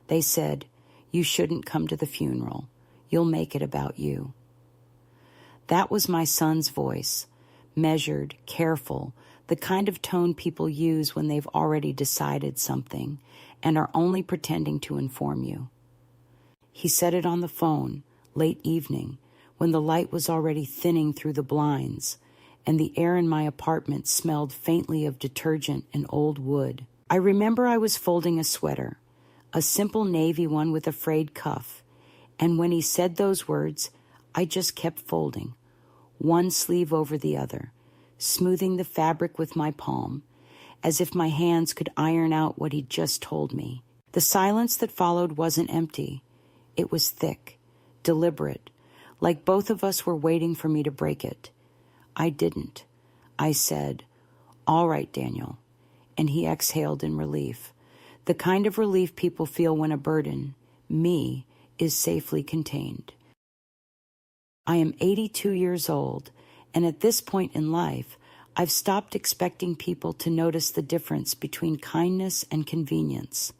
They said, "You shouldn't come to the funeral. You'll make it about you." That was my son's voice, measured, careful, the kind of tone people use when they've already decided something and are only pretending to inform you. He said it on the phone, late evening, when the light was already thinning through the blinds, and the air in my apartment smelled faintly of detergent and old wood. I remember I was folding a sweater, a simple navy one with a frayed cuff, and when he said those words, I just kept folding, one sleeve over the other, smoothing the fabric with my palm, as if my hands could iron out what he'd just told me. The silence that followed wasn't empty. It was thick, deliberate, like both of us were waiting for me to break it. I didn't. I said, "All right, Daniel," and he exhaled in relief, the kind of relief people feel when a burden, me, is safely contained. I am 82 years old, and at this point in life, I've stopped expecting people to notice the difference between kindness and convenience.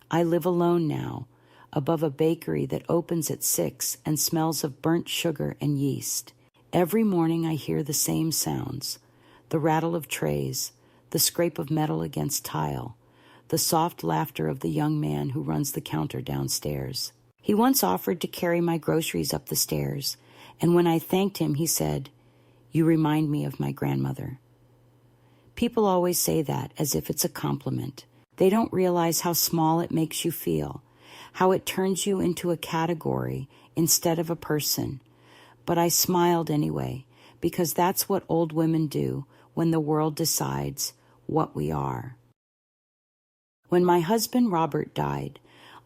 I live alone now, above a bakery that opens at 6 and smells of burnt sugar and yeast. Every morning I hear the same sounds, the rattle of trays, the scrape of metal against tile, the soft laughter of the young man who runs the counter downstairs. He once offered to carry my groceries up the stairs, and when I thanked him, he said, "You remind me of my grandmother." People always say that as if it's a compliment. They don't realize how small it makes you feel, how it turns you into a category instead of a person. But I smiled anyway, because that's what old women do when the world decides what we are. When my husband Robert died,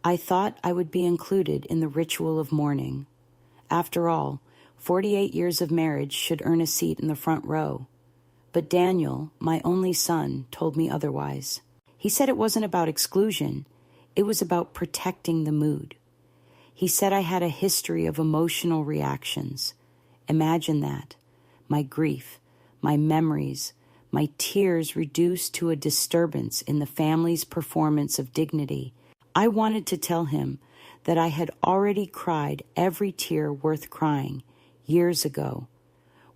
I thought I would be included in the ritual of mourning. After all, 48 years of marriage should earn a seat in the front row. But Daniel, my only son, told me otherwise. He said it wasn't about exclusion, it was about protecting the mood. He said I had a history of emotional reactions. Imagine that. My grief, my memories, my tears reduced to a disturbance in the family's performance of dignity. I wanted to tell him that I had already cried every tear worth crying years ago,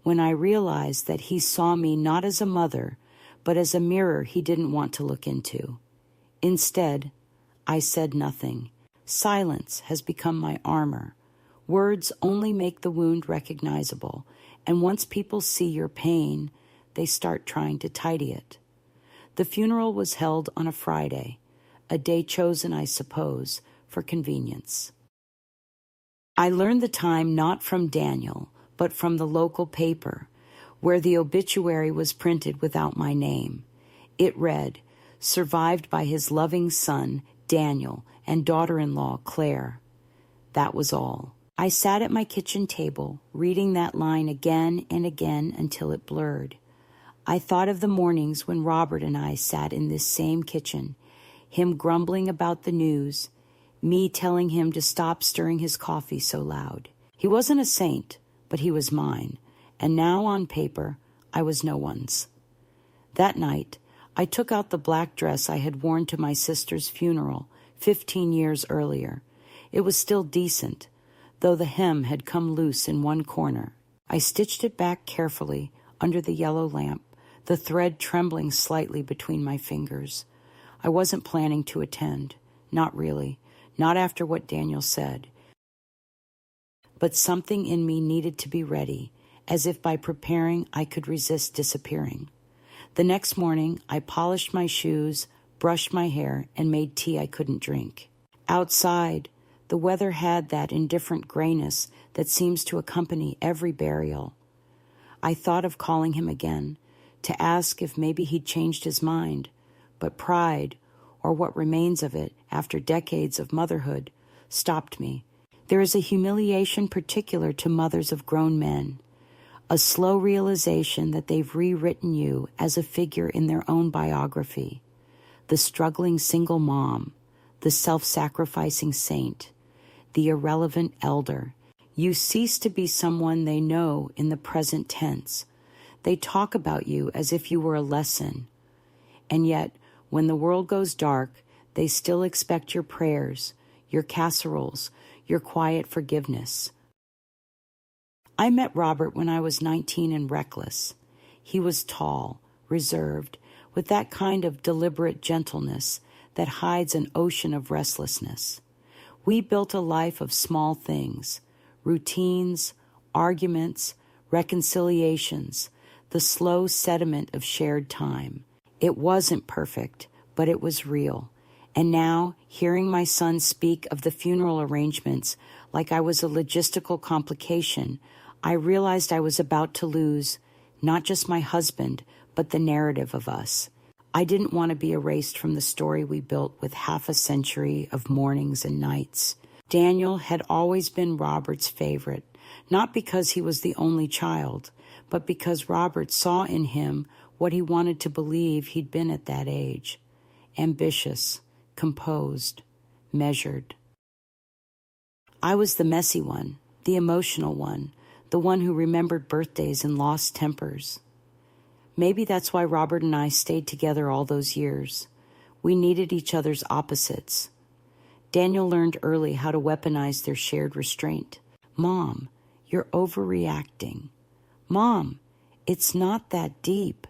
when I realized that he saw me not as a mother, but as a mirror he didn't want to look into. Instead, I said nothing. Silence has become my armor. Words only make the wound recognizable, and once people see your pain, they start trying to tidy it. The funeral was held on a Friday, a day chosen, I suppose, for convenience. I learned the time not from Daniel, but from the local paper, where the obituary was printed without my name. It read, "Survived by his loving son, Daniel, and daughter-in-law, Claire." That was all. I sat at my kitchen table, reading that line again and again until it blurred. I thought of the mornings when Robert and I sat in this same kitchen, him grumbling about the news, me telling him to stop stirring his coffee so loud. He wasn't a saint, but he was mine, and now on paper, I was no one's. That night, I took out the black dress I had worn to my sister's funeral 15 years earlier. It was still decent, though the hem had come loose in one corner. I stitched it back carefully under the yellow lamp, the thread trembling slightly between my fingers. I wasn't planning to attend. Not really. Not after what Daniel said. But something in me needed to be ready, as if by preparing I could resist disappearing. The next morning, I polished my shoes, brushed my hair, and made tea I couldn't drink. Outside, the weather had that indifferent grayness that seems to accompany every burial. I thought of calling him again, to ask if maybe he'd changed his mind, but pride, or what remains of it after decades of motherhood, stopped me. There is a humiliation particular to mothers of grown men, a slow realization that they've rewritten you as a figure in their own biography, the struggling single mom, the self-sacrificing saint, the irrelevant elder. You cease to be someone they know in the present tense. They talk about you as if you were a lesson. And yet, when the world goes dark, They still expect your prayers, your casseroles, your quiet forgiveness. I met Robert when I was 19 and reckless. He was tall, reserved, with that kind of deliberate gentleness that hides an ocean of restlessness. We built a life of small things, routines, arguments, reconciliations, the slow sediment of shared time. It wasn't perfect, but it was real. And now, hearing my son speak of the funeral arrangements like I was a logistical complication, I realized I was about to lose not just my husband, but the narrative of us. I didn't want to be erased from the story we built with half a century of mornings and nights. Daniel had always been Robert's favorite, not because he was the only child, but because Robert saw in him what he wanted to believe he'd been at that age: ambitious, composed, measured. I was the messy one, the emotional one, the one who remembered birthdays and lost tempers. Maybe that's why Robert and I stayed together all those years. We needed each other's opposites. Daniel learned early how to weaponize their shared restraint. Mom, you're overreacting. Mom, it's not that deep.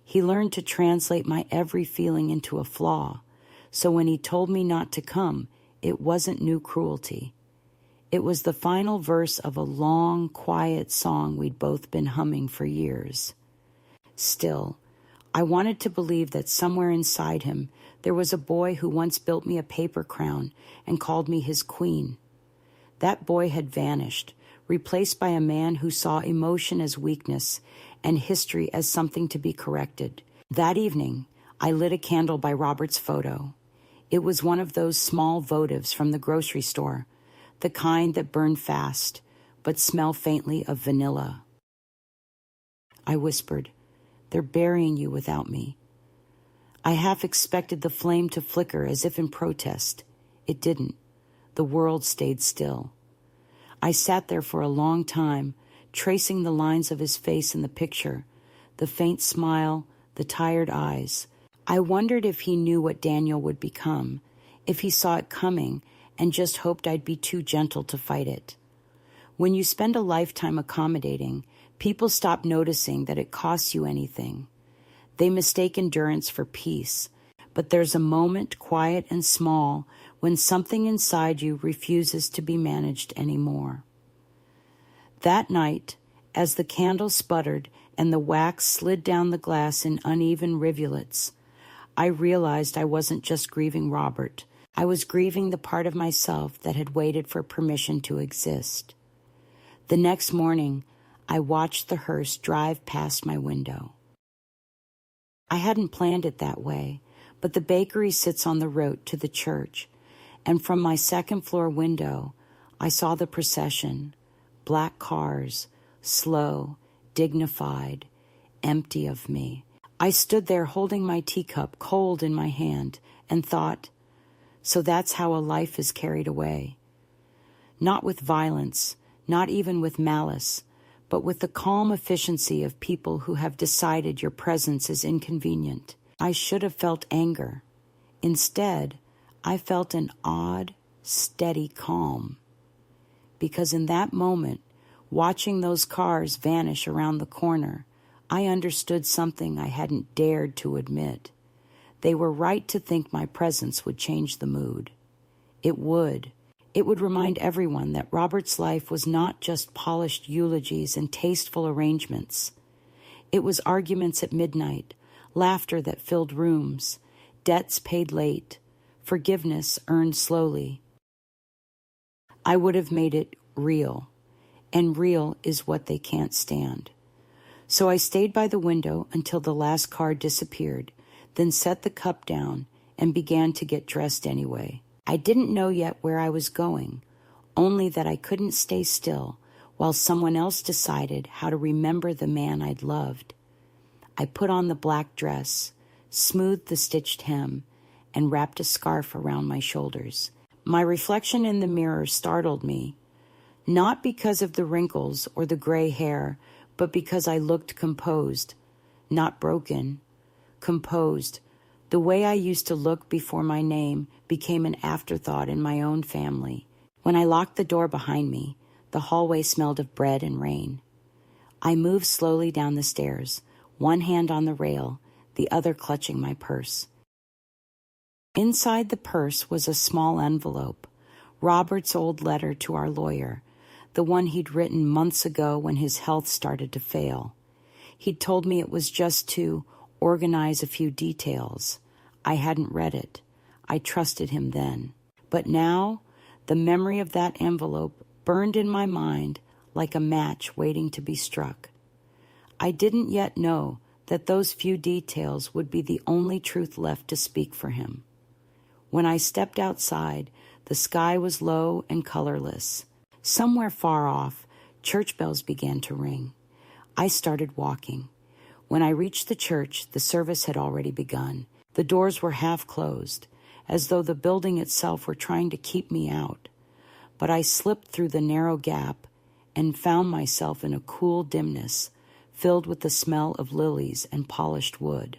He learned to translate my every feeling into a flaw. So when he told me not to come, it wasn't new cruelty. It was the final verse of a long, quiet song we'd both been humming for years. Still, I wanted to believe that somewhere inside him there was a boy who once built me a paper crown and called me his queen. That boy had vanished, replaced by a man who saw emotion as weakness and history as something to be corrected. That evening, I lit a candle by Robert's photo. It was one of those small votives from the grocery store, the kind that burn fast, but smell faintly of vanilla. I whispered, "They're burying you without me." I half expected the flame to flicker as if in protest. It didn't. The world stayed still. I sat there for a long time, tracing the lines of his face in the picture, the faint smile, the tired eyes. I wondered if he knew what Daniel would become, if he saw it coming and just hoped I'd be too gentle to fight it. When you spend a lifetime accommodating, people stop noticing that it costs you anything. They mistake endurance for peace, but there's a moment, quiet and small, when something inside you refuses to be managed anymore. That night, as the candle sputtered and the wax slid down the glass in uneven rivulets, I realized I wasn't just grieving Robert. I was grieving the part of myself that had waited for permission to exist. The next morning, I watched the hearse drive past my window. I hadn't planned it that way, but the bakery sits on the road to the church, and from my second-floor window, I saw the procession, black cars, slow, dignified, empty of me. I stood there holding my teacup cold in my hand and thought, so that's how a life is carried away. Not with violence, not even with malice, but with the calm efficiency of people who have decided your presence is inconvenient. I should have felt anger. Instead, I felt an odd, steady calm. Because in that moment, watching those cars vanish around the corner, I understood something I hadn't dared to admit. They were right to think my presence would change the mood. It would. It would remind everyone that Robert's life was not just polished eulogies and tasteful arrangements. It was arguments at midnight, laughter that filled rooms, debts paid late, forgiveness earned slowly. I would have made it real, and real is what they can't stand. So I stayed by the window until the last car disappeared, then set the cup down and began to get dressed anyway. I didn't know yet where I was going, only that I couldn't stay still while someone else decided how to remember the man I'd loved. I put on the black dress, smoothed the stitched hem, and wrapped a scarf around my shoulders. My reflection in the mirror startled me, not because of the wrinkles or the gray hair, but because I looked composed, not broken, composed, The way I used to look before my name became an afterthought in my own family. When I locked the door behind me, the hallway smelled of bread and rain. I moved slowly down the stairs, one hand on the rail, the other clutching my purse. Inside the purse was a small envelope, Robert's old letter to our lawyer, the one he'd written months ago when his health started to fail. He'd told me it was just to organize a few details. I hadn't read it. I trusted him then. But now, the memory of that envelope burned in my mind like a match waiting to be struck. I didn't yet know that those few details would be the only truth left to speak for him. When I stepped outside, the sky was low and colorless. Somewhere far off, church bells began to ring. I started walking. When I reached the church, the service had already begun. The doors were half closed, as though the building itself were trying to keep me out. But I slipped through the narrow gap and found myself in a cool dimness, filled with the smell of lilies and polished wood.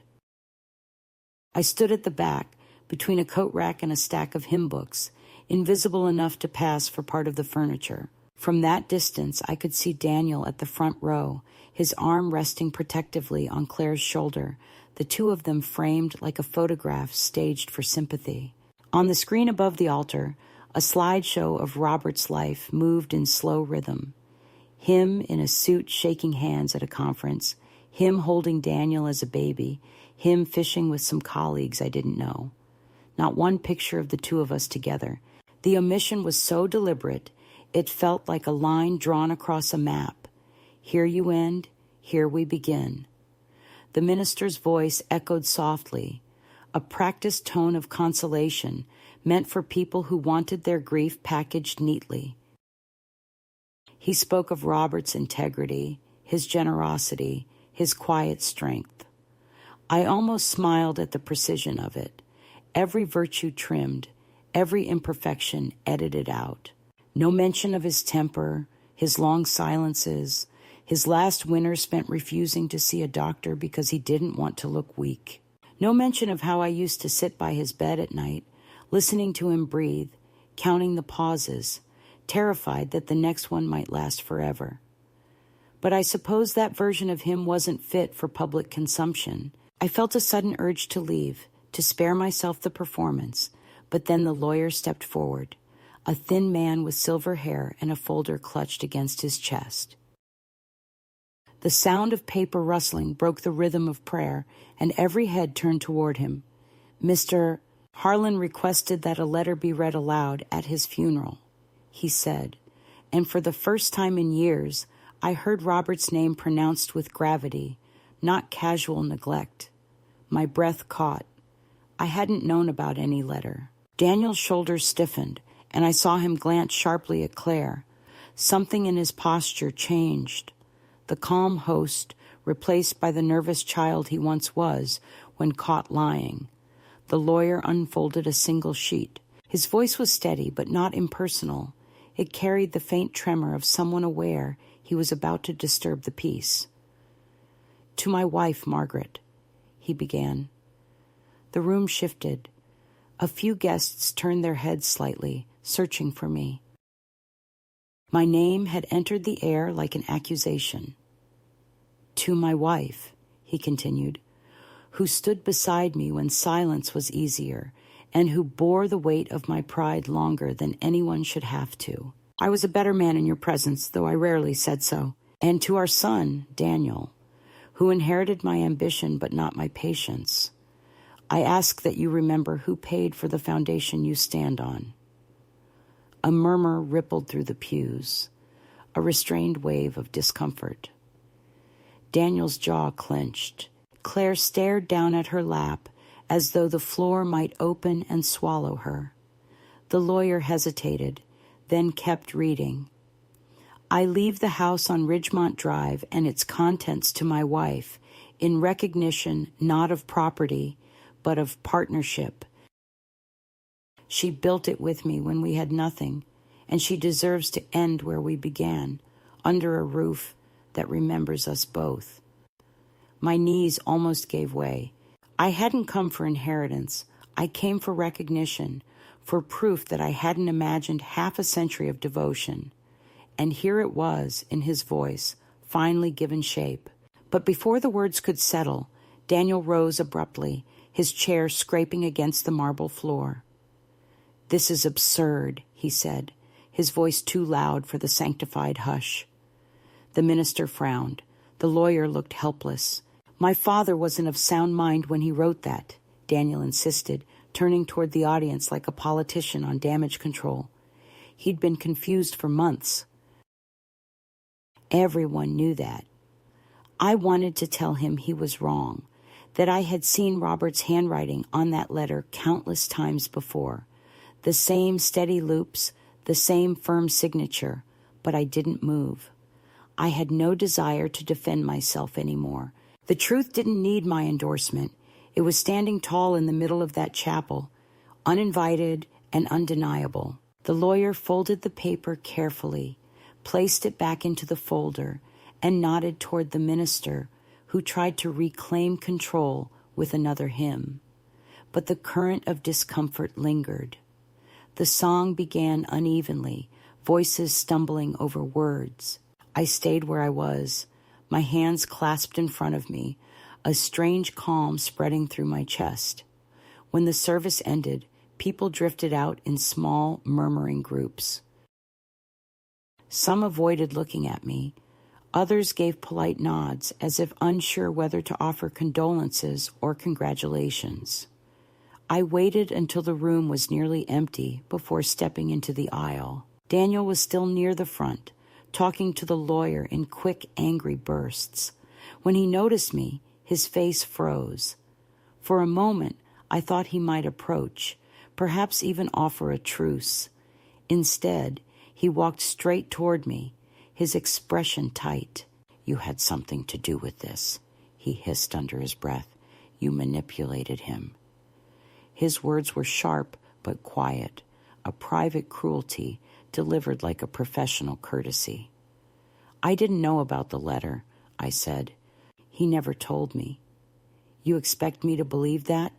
I stood at the back, between a coat rack and a stack of hymn books, invisible enough to pass for part of the furniture. From that distance, I could see Daniel at the front row, his arm resting protectively on Claire's shoulder, the two of them framed like a photograph staged for sympathy. On the screen above the altar, a slideshow of Robert's life moved in slow rhythm. Him in a suit shaking hands at a conference, him holding Daniel as a baby, him fishing with some colleagues I didn't know. Not one picture of the two of us together. The omission was so deliberate, it felt like a line drawn across a map. Here you end, here we begin. The minister's voice echoed softly, a practiced tone of consolation meant for people who wanted their grief packaged neatly. He spoke of Robert's integrity, his generosity, his quiet strength. I almost smiled at the precision of it. Every virtue trimmed, every imperfection edited out. No mention of his temper, his long silences, his last winter spent refusing to see a doctor because he didn't want to look weak. No mention of how I used to sit by his bed at night, listening to him breathe, counting the pauses, terrified that the next one might last forever. But I suppose that version of him wasn't fit for public consumption. I felt a sudden urge to leave, to spare myself the performance, but then the lawyer stepped forward, a thin man with silver hair and a folder clutched against his chest. The sound of paper rustling broke the rhythm of prayer, and every head turned toward him. Mr. Harlan requested that a letter be read aloud at his funeral, he said, and for the first time in years, I heard Robert's name pronounced with gravity, not casual neglect. My breath caught. I hadn't known about any letter. Daniel's shoulders stiffened, and I saw him glance sharply at Claire. Something in his posture changed. The calm host replaced by the nervous child he once was when caught lying. The lawyer unfolded a single sheet. His voice was steady but not impersonal. It carried the faint tremor of someone aware he was about to disturb the peace. "To my wife, Margaret," he began. The room shifted. A few guests turned their heads slightly, searching for me. My name had entered the air like an accusation. "To my wife," he continued, "who stood beside me when silence was easier, and who bore the weight of my pride longer than anyone should have to. I was a better man in your presence, though I rarely said so. And to our son, Daniel, who inherited my ambition but not my patience, I ask that you remember who paid for the foundation you stand on." A murmur rippled through the pews, a restrained wave of discomfort. Daniel's jaw clenched. Claire stared down at her lap as though the floor might open and swallow her. The lawyer hesitated, then kept reading. "I leave the house on Ridgemont Drive and its contents to my wife in recognition not of property, but of partnership. She built it with me when we had nothing, and she deserves to end where we began, under a roof that remembers us both." My knees almost gave way. I hadn't come for inheritance. I came for recognition, for proof that I hadn't imagined half a century of devotion. And here it was, in his voice, finally given shape. But before the words could settle, Daniel rose abruptly, his chair scraping against the marble floor. "This is absurd," he said, his voice too loud for the sanctified hush. The minister frowned. The lawyer looked helpless. "My father wasn't of sound mind when he wrote that," Daniel insisted, turning toward the audience like a politician on damage control. He'd been confused for months. Everyone knew that. I wanted to tell him he was wrong, that I had seen Robert's handwriting on that letter countless times before. The same steady loops, the same firm signature, but I didn't move. I had no desire to defend myself anymore. The truth didn't need my endorsement. It was standing tall in the middle of that chapel, uninvited and undeniable. The lawyer folded the paper carefully, placed it back into the folder, and nodded toward the minister, who tried to reclaim control with another hymn. But the current of discomfort lingered. The song began unevenly, voices stumbling over words. I stayed where I was, my hands clasped in front of me, a strange calm spreading through my chest. When the service ended, people drifted out in small, murmuring groups. Some avoided looking at me. Others gave polite nods, as if unsure whether to offer condolences or congratulations. I waited until the room was nearly empty before stepping into the aisle. Daniel was still near the front, talking to the lawyer in quick, angry bursts. When he noticed me, his face froze. For a moment, I thought he might approach, perhaps even offer a truce. Instead, he walked straight toward me, his expression tight. "You had something to do with this," he hissed under his breath. "You manipulated him." His words were sharp but quiet, a private cruelty delivered like a professional courtesy. "I didn't know about the letter," I said. "He never told me." "You expect me to believe that?"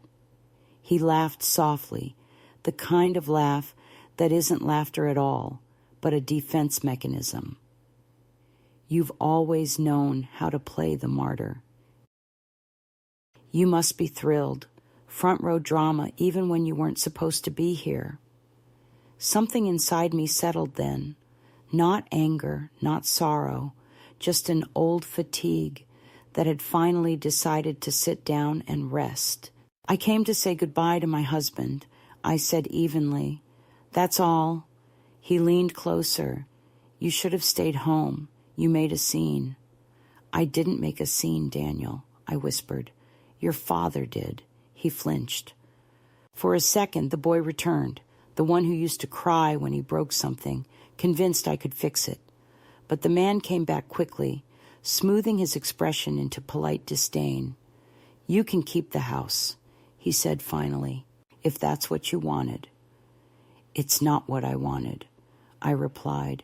He laughed softly, the kind of laugh that isn't laughter at all, but a defense mechanism. "You've always known how to play the martyr. You must be thrilled. Front row drama even when you weren't supposed to be here." Something inside me settled then. Not anger, not sorrow, just an old fatigue that had finally decided to sit down and rest. "I came to say goodbye to my husband," I said evenly. "That's all." He leaned closer. "You should have stayed home. You made a scene." "I didn't make a scene, Daniel," I whispered. "Your father did." He flinched. For a second, the boy returned, the one who used to cry when he broke something, convinced I could fix it. But the man came back quickly, smoothing his expression into polite disdain. "You can keep the house," he said finally, "if that's what you wanted." "It's not what I wanted," I replied,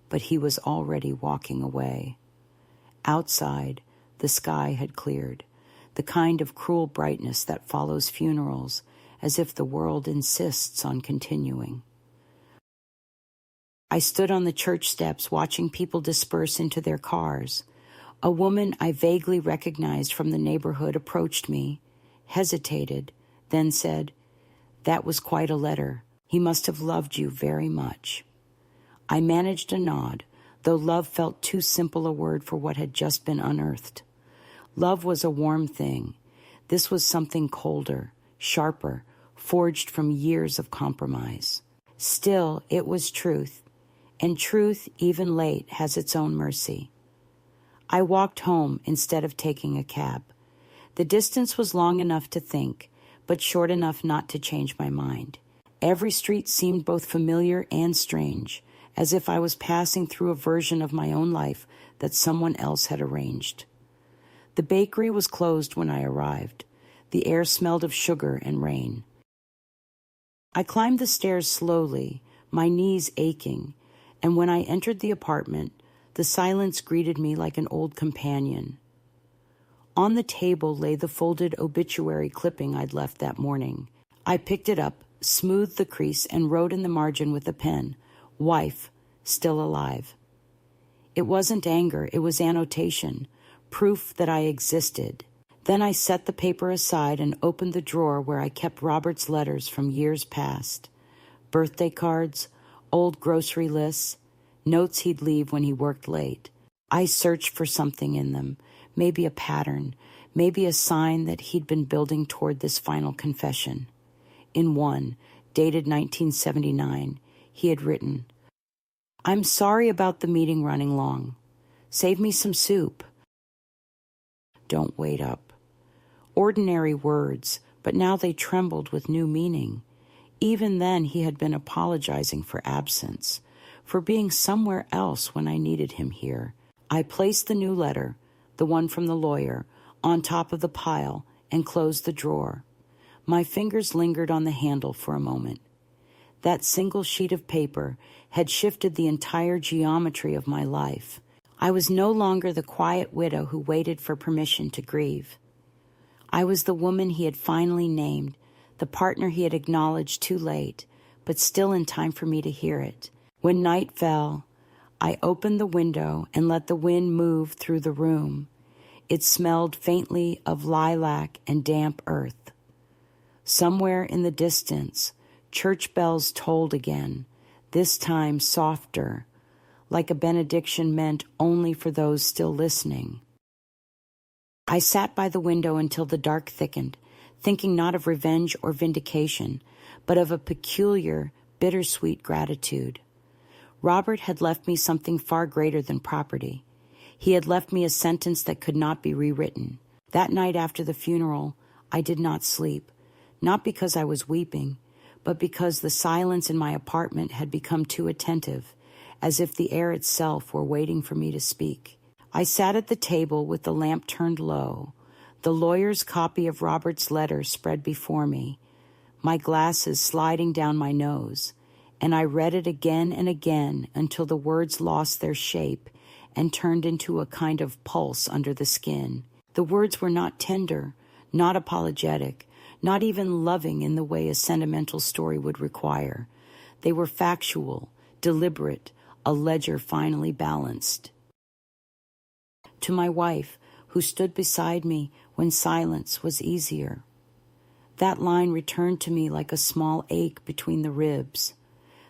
but he was already walking away. Outside, the sky had cleared, the kind of cruel brightness that follows funerals, as if the world insists on continuing. I stood on the church steps watching people disperse into their cars. A woman I vaguely recognized from the neighborhood approached me, hesitated, then said, "That was quite a letter. He must have loved you very much." I managed a nod, though love felt too simple a word for what had just been unearthed. Love was a warm thing. This was something colder, sharper, forged from years of compromise. Still, it was truth, and truth, even late, has its own mercy. I walked home instead of taking a cab. The distance was long enough to think, but short enough not to change my mind. Every street seemed both familiar and strange, as if I was passing through a version of my own life that someone else had arranged. The bakery was closed when I arrived. The air smelled of sugar and rain. I climbed the stairs slowly, my knees aching, and when I entered the apartment, the silence greeted me like an old companion. On the table lay the folded obituary clipping I'd left that morning. I picked it up, smoothed the crease, and wrote in the margin with a pen, "Wife, still alive." It wasn't anger, it was annotation, proof that I existed. Then I set the paper aside and opened the drawer where I kept Robert's letters from years past. Birthday cards, old grocery lists, notes he'd leave when he worked late. I searched for something in them, maybe a pattern, maybe a sign that he'd been building toward this final confession. In one, dated 1979, he had written, "I'm sorry about the meeting running long. Save me some soup." Don't wait up. Ordinary words, but now they trembled with new meaning. Even then he had been apologizing for absence, for being somewhere else when I needed him here. I placed the new letter, the one from the lawyer, on top of the pile and closed the drawer. My fingers lingered on the handle for a moment. That single sheet of paper had shifted the entire geometry of my life. I was no longer the quiet widow who waited for permission to grieve. I was the woman he had finally named, the partner he had acknowledged too late, but still in time for me to hear it. When night fell, I opened the window and let the wind move through the room. It smelled faintly of lilac and damp earth. Somewhere in the distance, church bells tolled again, this time softer, like a benediction meant only for those still listening. I sat by the window until the dark thickened, thinking not of revenge or vindication, but of a peculiar, bittersweet gratitude. Robert had left me something far greater than property. He had left me a sentence that could not be rewritten. That night after the funeral, I did not sleep, not because I was weeping, but because the silence in my apartment had become too attentive, as if the air itself were waiting for me to speak. I sat at the table with the lamp turned low, the lawyer's copy of Robert's letter spread before me, my glasses sliding down my nose, and I read it again and again until the words lost their shape and turned into a kind of pulse under the skin. The words were not tender, not apologetic, not even loving in the way a sentimental story would require. They were factual, deliberate, a ledger finally balanced. To my wife, who stood beside me when silence was easier. That line returned to me like a small ache between the ribs.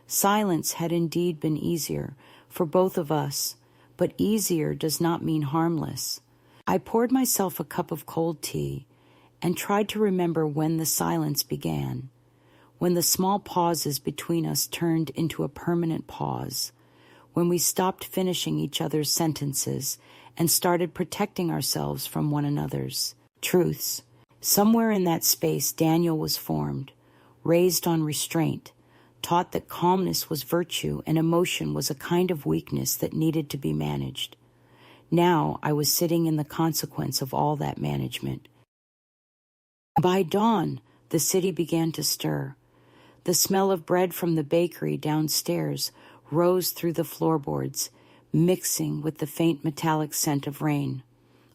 Silence had indeed been easier for both of us, but easier does not mean harmless. I poured myself a cup of cold tea and tried to remember when the silence began, when the small pauses between us turned into a permanent pause, when we stopped finishing each other's sentences and started protecting ourselves from one another's truths. Somewhere in that space, Daniel was formed, raised on restraint, taught that calmness was virtue and emotion was a kind of weakness that needed to be managed. Now I was sitting in the consequence of all that management. By dawn, the city began to stir. The smell of bread from the bakery downstairs rose through the floorboards, mixing with the faint metallic scent of rain.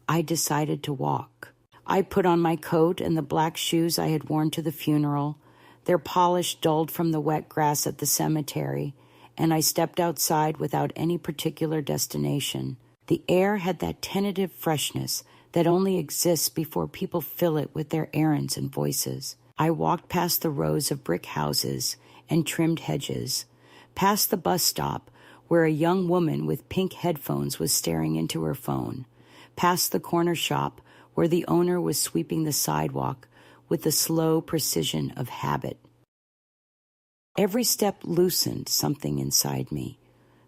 I decided to walk. I put on my coat and the black shoes I had worn to the funeral, their polish dulled from the wet grass at the cemetery, and I stepped outside without any particular destination. The air had that tentative freshness that only exists before people fill it with their errands and voices. I walked past the rows of brick houses and trimmed hedges, past the bus stop where a young woman with pink headphones was staring into her phone, past the corner shop where the owner was sweeping the sidewalk with the slow precision of habit. Every step loosened something inside me,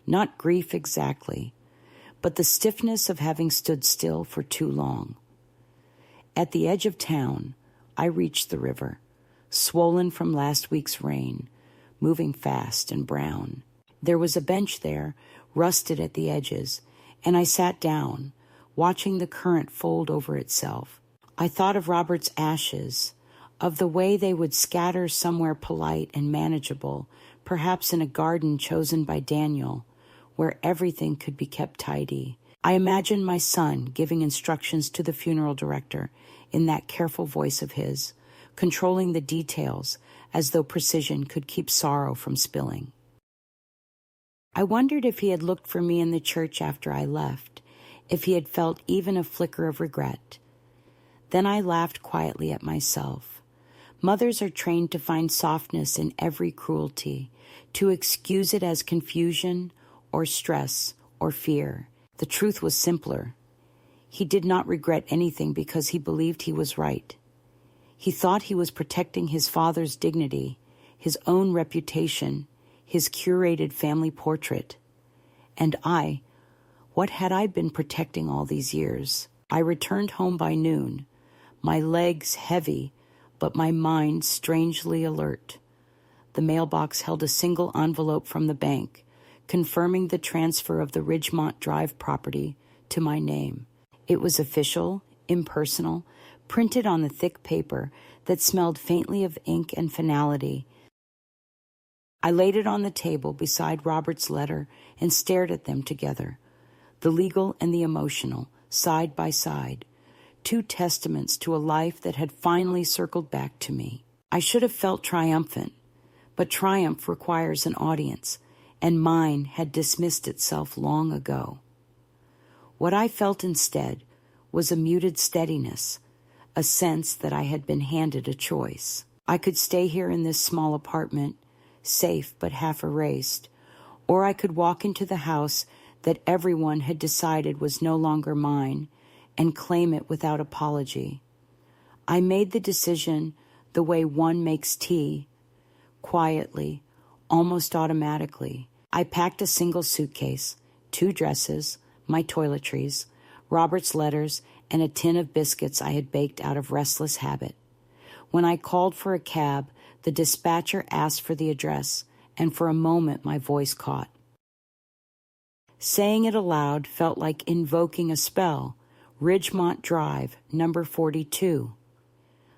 not grief exactly, but the stiffness of having stood still for too long. At the edge of town, I reached the river, swollen from last week's rain, moving fast and brown. There was a bench there, rusted at the edges, and I sat down, watching the current fold over itself. I thought of Robert's ashes, of the way they would scatter somewhere polite and manageable, perhaps in a garden chosen by Daniel, where everything could be kept tidy. I imagined my son giving instructions to the funeral director in that careful voice of his, controlling the details as though precision could keep sorrow from spilling. I wondered if he had looked for me in the church after I left, if he had felt even a flicker of regret. Then I laughed quietly at myself. Mothers are trained to find softness in every cruelty, to excuse it as confusion or stress or fear. The truth was simpler. He did not regret anything because he believed he was right. He thought he was protecting his father's dignity, his own reputation, his curated family portrait. And what had I been protecting all these years? I returned home by noon, my legs heavy, but my mind strangely alert. The mailbox held a single envelope from the bank, confirming the transfer of the Ridgemont Drive property to my name. It was official, impersonal, printed on the thick paper that smelled faintly of ink and finality. I laid it on the table beside Robert's letter and stared at them together, the legal and the emotional, side by side, two testaments to a life that had finally circled back to me. I should have felt triumphant, but triumph requires an audience, and mine had dismissed itself long ago. What I felt instead was a muted steadiness, a sense that I had been handed a choice. I could stay here in this small apartment, safe but half erased, or I could walk into the house that everyone had decided was no longer mine and claim it without apology. I made the decision the way one makes tea, quietly, almost automatically. I packed a single suitcase, 2 dresses, my toiletries, Robert's letters, and a tin of biscuits I had baked out of restless habit. When I called for a cab, the dispatcher asked for the address, and for a moment my voice caught. Saying it aloud felt like invoking a spell. Ridgemont Drive, number 42.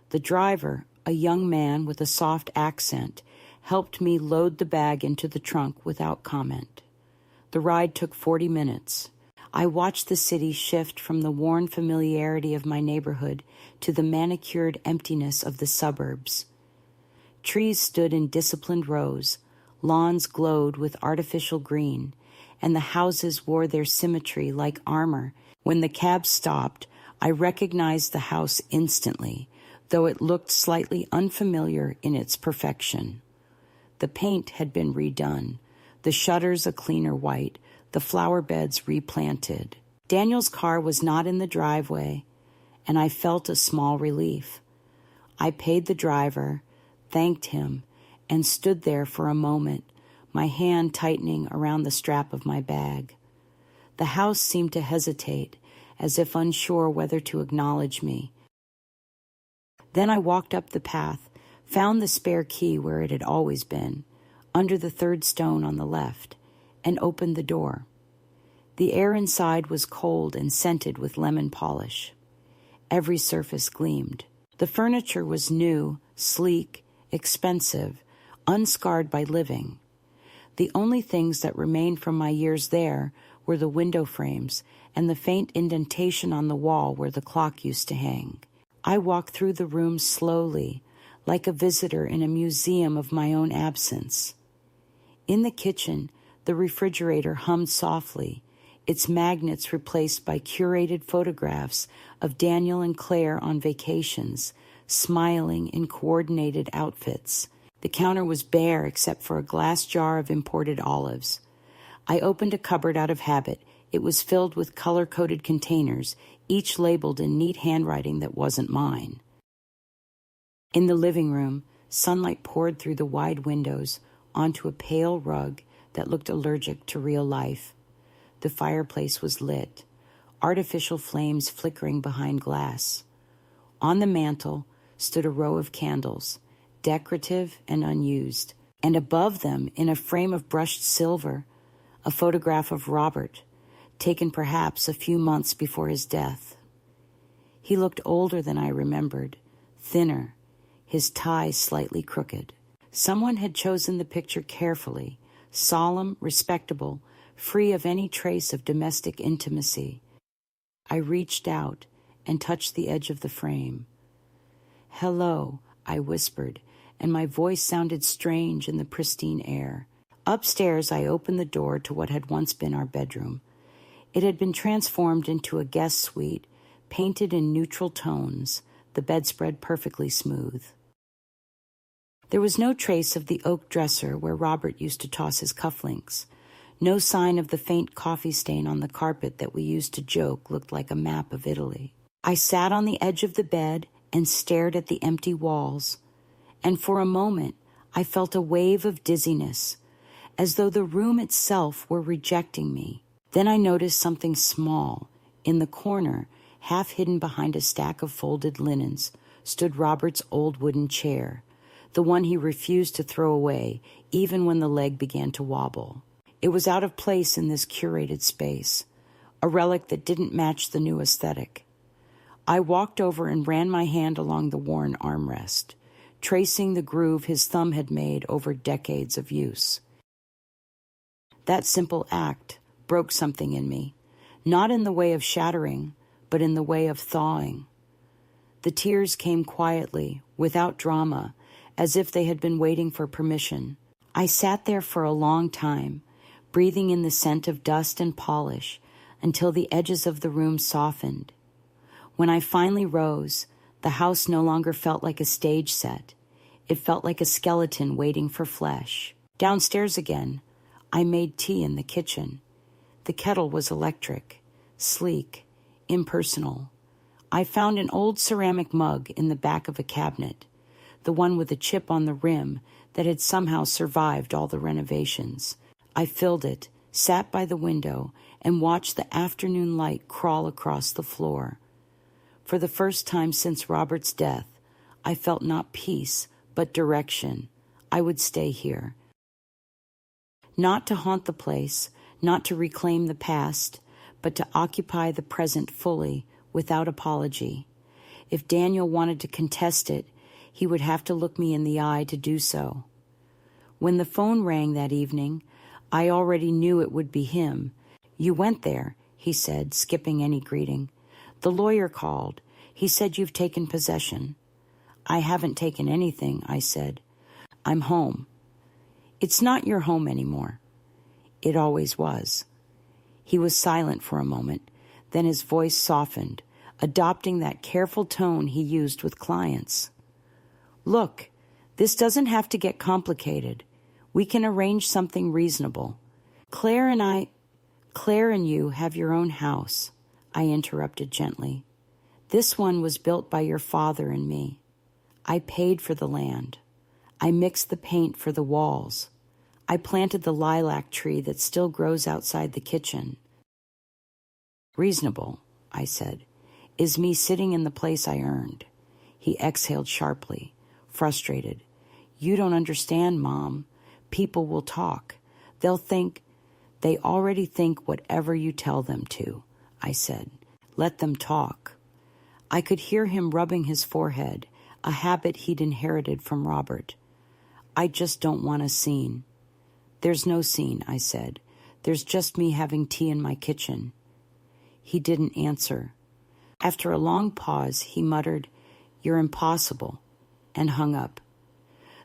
The driver, a young man with a soft accent, helped me load the bag into the trunk without comment. The ride took 40 minutes. I watched the city shift from the worn familiarity of my neighborhood to the manicured emptiness of the suburbs. Trees stood in disciplined rows, lawns glowed with artificial green, and the houses wore their symmetry like armor. When the cab stopped, I recognized the house instantly, though it looked slightly unfamiliar in its perfection. The paint had been redone, the shutters a cleaner white, the flower beds replanted. Daniel's car was not in the driveway, and I felt a small relief. I paid the driver, thanked him, and stood there for a moment, my hand tightening around the strap of my bag. The house seemed to hesitate, as if unsure whether to acknowledge me. Then I walked up the path, found the spare key where it had always been, under the 3rd stone on the left, and opened the door. The air inside was cold and scented with lemon polish. Every surface gleamed. The furniture was new, sleek, expensive, unscarred by living. The only things that remained from my years there were the window frames and the faint indentation on the wall where the clock used to hang. I walked through the room slowly, like a visitor in a museum of my own absence. In the kitchen, the refrigerator hummed softly, its magnets replaced by curated photographs of Daniel and Claire on vacations, smiling in coordinated outfits. The counter was bare except for a glass jar of imported olives. I opened a cupboard out of habit. It was filled with color-coded containers, each labeled in neat handwriting that wasn't mine. In the living room, sunlight poured through the wide windows onto a pale rug that looked allergic to real life. The fireplace was lit, artificial flames flickering behind glass. On the mantel stood a row of candles, decorative and unused, and above them, in a frame of brushed silver, a photograph of Robert, taken perhaps a few months before his death. He looked older than I remembered, thinner, his tie slightly crooked. Someone had chosen the picture carefully, solemn, respectable, free of any trace of domestic intimacy. I reached out and touched the edge of the frame. "Hello," I whispered, and my voice sounded strange in the pristine air. Upstairs, I opened the door to what had once been our bedroom. It had been transformed into a guest suite, painted in neutral tones, the bedspread perfectly smooth. There was no trace of the oak dresser where Robert used to toss his cufflinks. No sign of the faint coffee stain on the carpet that we used to joke looked like a map of Italy. I sat on the edge of the bed and stared at the empty walls, and for a moment I felt a wave of dizziness, as though the room itself were rejecting me. Then I noticed something small. In the corner, half hidden behind a stack of folded linens, stood Robert's old wooden chair, the one he refused to throw away even when the leg began to wobble. It was out of place in this curated space, a relic that didn't match the new aesthetic. I walked over and ran my hand along the worn armrest, tracing the groove his thumb had made over decades of use. That simple act broke something in me, not in the way of shattering, but in the way of thawing. The tears came quietly, without drama, as if they had been waiting for permission. I sat there for a long time, breathing in the scent of dust and polish until the edges of the room softened. When I finally rose, the house no longer felt like a stage set. It felt like a skeleton waiting for flesh. Downstairs again, I made tea in the kitchen. The kettle was electric, sleek, impersonal. I found an old ceramic mug in the back of a cabinet, the one with a chip on the rim that had somehow survived all the renovations. I filled it, sat by the window, and watched the afternoon light crawl across the floor. For the first time since Robert's death, I felt not peace, but direction. I would stay here. Not to haunt the place, not to reclaim the past, but to occupy the present fully, without apology. If Daniel wanted to contest it, he would have to look me in the eye to do so. When the phone rang that evening, I already knew it would be him. "You went there," he said, skipping any greeting. "The lawyer called. He said you've taken possession." "I haven't taken anything," I said. "I'm home." "It's not your home anymore." "It always was." He was silent for a moment, then his voice softened, adopting that careful tone he used with clients. "Look, this doesn't have to get complicated. We can arrange something reasonable. Claire and you have your own house," I interrupted gently. "This one was built by your father and me. I paid for the land. I mixed the paint for the walls. I planted the lilac tree that still grows outside the kitchen." "Reasonable," I said, "is me sitting in the place I earned." He exhaled sharply, frustrated. "You don't understand, Mom. People will talk. They already think whatever you tell them to," I said. "Let them talk." I could hear him rubbing his forehead, a habit he'd inherited from Robert. "I just don't want a scene." "There's no scene," I said. "There's just me having tea in my kitchen." He didn't answer. After a long pause, he muttered, "You're impossible," and hung up.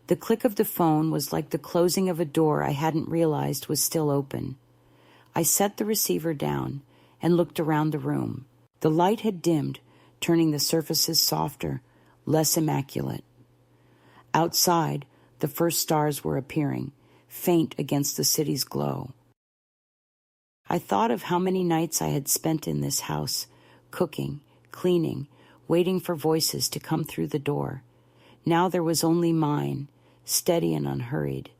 The click of the phone was like the closing of a door I hadn't realized was still open. I set the receiver down and looked around the room. The light had dimmed, turning the surfaces softer, less immaculate. Outside, the first stars were appearing, faint against the city's glow. I thought of how many nights I had spent in this house, cooking, cleaning, waiting for voices to come through the door. Now there was only mine, steady and unhurried.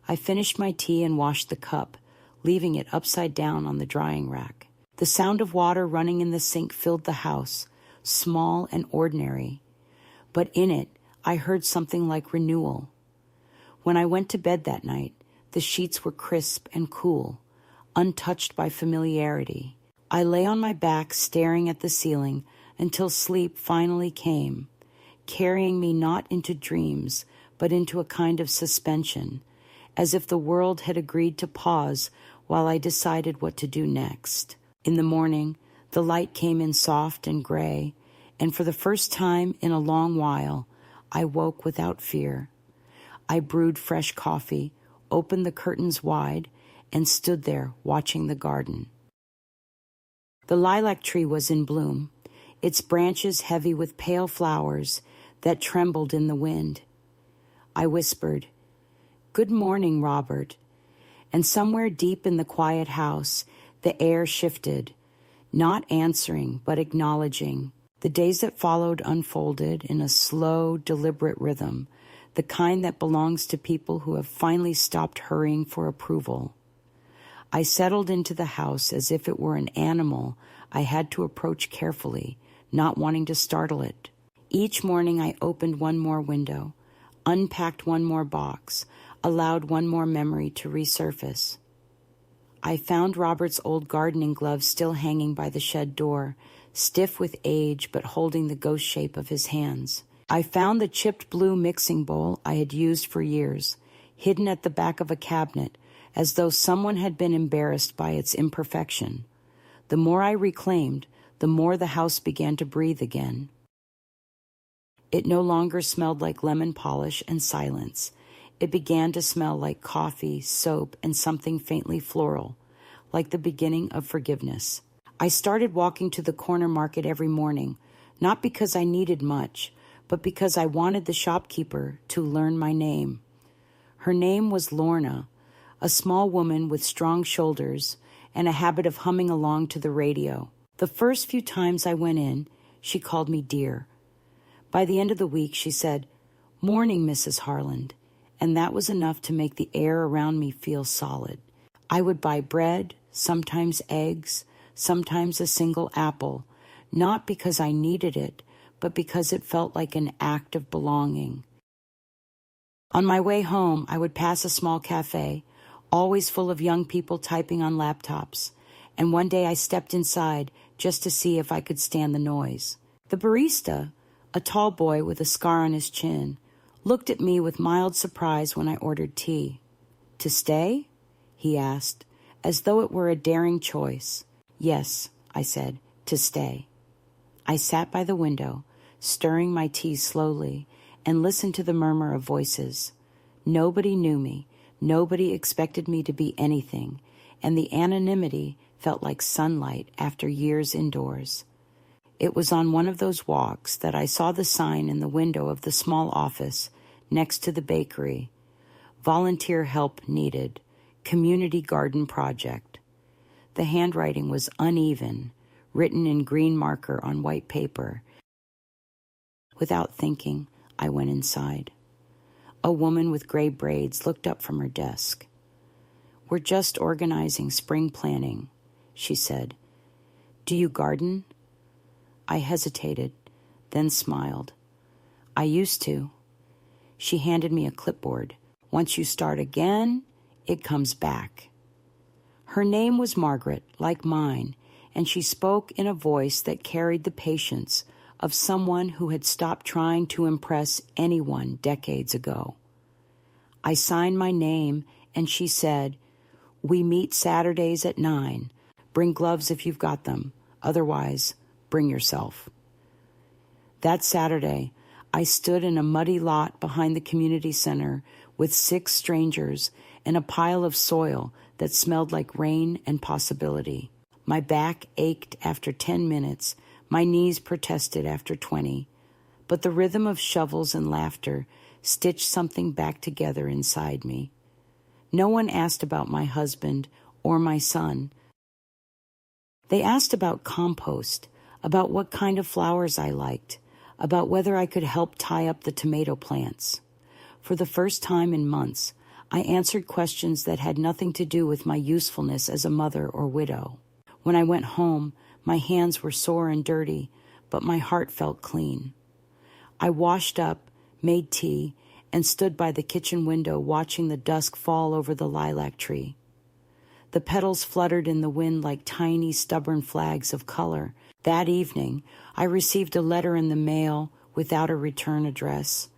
I finished my tea and washed the cup, leaving it upside down on the drying rack. The sound of water running in the sink filled the house, small and ordinary. But in it, I heard something like renewal. When I went to bed that night, the sheets were crisp and cool, untouched by familiarity. I lay on my back staring at the ceiling until sleep finally came, carrying me not into dreams, but into a kind of suspension, as if the world had agreed to pause while I decided what to do next. In the morning, the light came in soft and gray, and for the first time in a long while, I woke without fear. I brewed fresh coffee, opened the curtains wide, and stood there watching the garden. The lilac tree was in bloom, its branches heavy with pale flowers that trembled in the wind. I whispered, "Good morning, Robert." And somewhere deep in the quiet house, the air shifted, not answering, but acknowledging. The days that followed unfolded in a slow, deliberate rhythm, the kind that belongs to people who have finally stopped hurrying for approval. I settled into the house as if it were an animal I had to approach carefully, not wanting to startle it. Each morning I opened one more window, unpacked one more box, allowed one more memory to resurface. I found Robert's old gardening gloves still hanging by the shed door, stiff with age but holding the ghost shape of his hands. I found the chipped blue mixing bowl I had used for years, hidden at the back of a cabinet, as though someone had been embarrassed by its imperfection. The more I reclaimed, the more the house began to breathe again. It no longer smelled like lemon polish and silence. It began to smell like coffee, soap, and something faintly floral, like the beginning of forgiveness. I started walking to the corner market every morning, not because I needed much, but because I wanted the shopkeeper to learn my name. Her name was Lorna, a small woman with strong shoulders and a habit of humming along to the radio. The first few times I went in, she called me dear. By the end of the week, she said, "Morning, Mrs. Harland," and that was enough to make the air around me feel solid. I would buy bread, sometimes eggs, sometimes a single apple, not because I needed it, but because it felt like an act of belonging. On my way home, I would pass a small cafe, always full of young people typing on laptops, and one day I stepped inside just to see if I could stand the noise. The barista, a tall boy with a scar on his chin, looked at me with mild surprise when I ordered tea. "To stay?" he asked, as though it were a daring choice. "Yes," I said, "to stay." I sat by the window, stirring my tea slowly, and listened to the murmur of voices. Nobody knew me. Nobody expected me to be anything, and the anonymity felt like sunlight after years indoors. It was on one of those walks that I saw the sign in the window of the small office next to the bakery. Volunteer help needed. Community garden project. The handwriting was uneven, written in green marker on white paper. Without thinking, I went inside. A woman with gray braids looked up from her desk. "We're just organizing spring planning," she said. "Do you garden?" I hesitated, then smiled. "I used to." She handed me a clipboard. "Once you start again, it comes back." Her name was Margaret, like mine, and she spoke in a voice that carried the patience of someone who had stopped trying to impress anyone decades ago. I signed my name, and she said, "We meet Saturdays at 9. Bring gloves if you've got them. Otherwise, bring yourself." That Saturday, I stood in a muddy lot behind the community center with 6 strangers and a pile of soil that smelled like rain and possibility. My back ached after 10 minutes, my knees protested after 20, but the rhythm of shovels and laughter stitched something back together inside me. No one asked about my husband or my son. They asked about compost, about what kind of flowers I liked, about whether I could help tie up the tomato plants. For the first time in months, I answered questions that had nothing to do with my usefulness as a mother or widow. When I went home, my hands were sore and dirty, but my heart felt clean. I washed up, made tea, and stood by the kitchen window watching the dusk fall over the lilac tree. The petals fluttered in the wind like tiny, stubborn flags of color. That evening, I received a letter in the mail without a return address.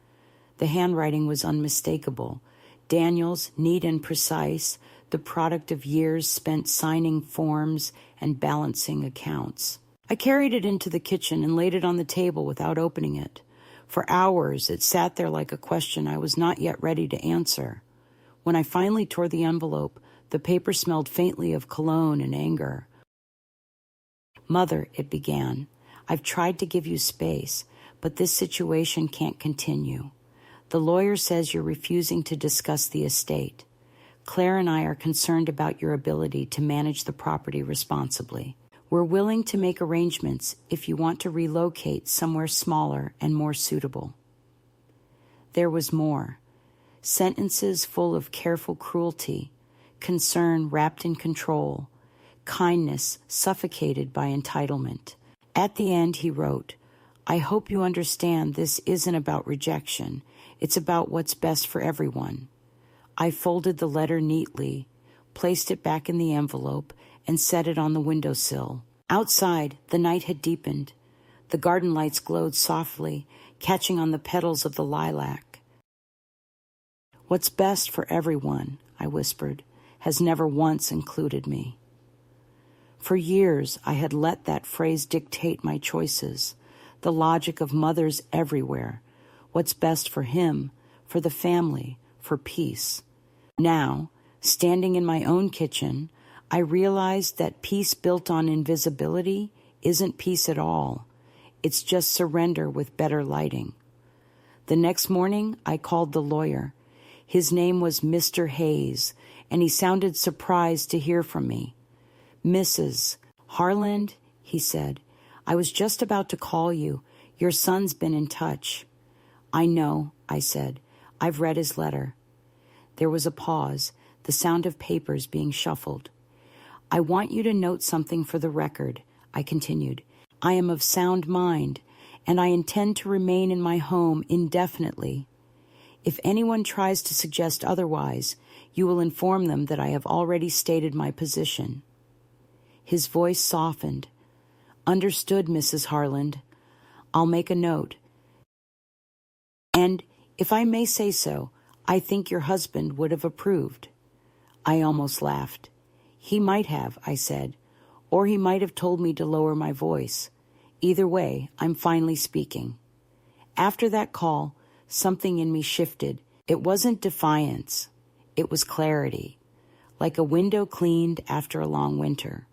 The handwriting was unmistakable. Daniel's, neat and precise, the product of years spent signing forms and balancing accounts. I carried it into the kitchen and laid it on the table without opening it. For hours, it sat there like a question I was not yet ready to answer. When I finally tore the envelope, the paper smelled faintly of cologne and anger. "Mother," it began, "I've tried to give you space, but this situation can't continue. The lawyer says you're refusing to discuss the estate. Claire and I are concerned about your ability to manage the property responsibly. We're willing to make arrangements if you want to relocate somewhere smaller and more suitable." There was more. Sentences full of careful cruelty, concern wrapped in control, kindness suffocated by entitlement. At the end, he wrote, "I hope you understand this isn't about rejection. It's about what's best for everyone." I folded the letter neatly, placed it back in the envelope, and set it on the windowsill. Outside, the night had deepened. The garden lights glowed softly, catching on the petals of the lilac. "What's best for everyone," I whispered, "has never once included me." For years, I had let that phrase dictate my choices, the logic of mothers everywhere. What's best for him, for the family, for peace. Now, standing in my own kitchen, I realized that peace built on invisibility isn't peace at all. It's just surrender with better lighting. The next morning, I called the lawyer. His name was Mr. Hayes, and he sounded surprised to hear from me. "Mrs. Harland," he said, "I was just about to call you. Your son's been in touch." "I know," I said. "I've read his letter." There was a pause, the sound of papers being shuffled. "I want you to note something for the record," I continued. "I am of sound mind, and I intend to remain in my home indefinitely. If anyone tries to suggest otherwise, you will inform them that I have already stated my position." His voice softened. "Understood, Mrs. Harland. I'll make a note. And, if I may say so, I think your husband would have approved." I almost laughed. "He might have," I said, "or he might have told me to lower my voice. Either way, I'm finally speaking." After that call, something in me shifted. It wasn't defiance. It was clarity, like a window cleaned after a long winter.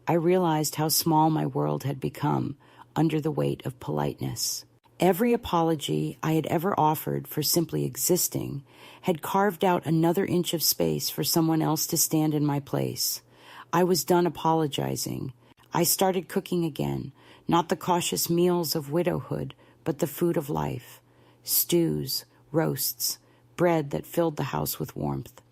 I realized how small my world had become under the weight of politeness. Every apology I had ever offered for simply existing had carved out another inch of space for someone else to stand in my place. I was done apologizing. I started cooking again, not the cautious meals of widowhood, but the food of life. Stews, roasts, bread that filled the house with warmth.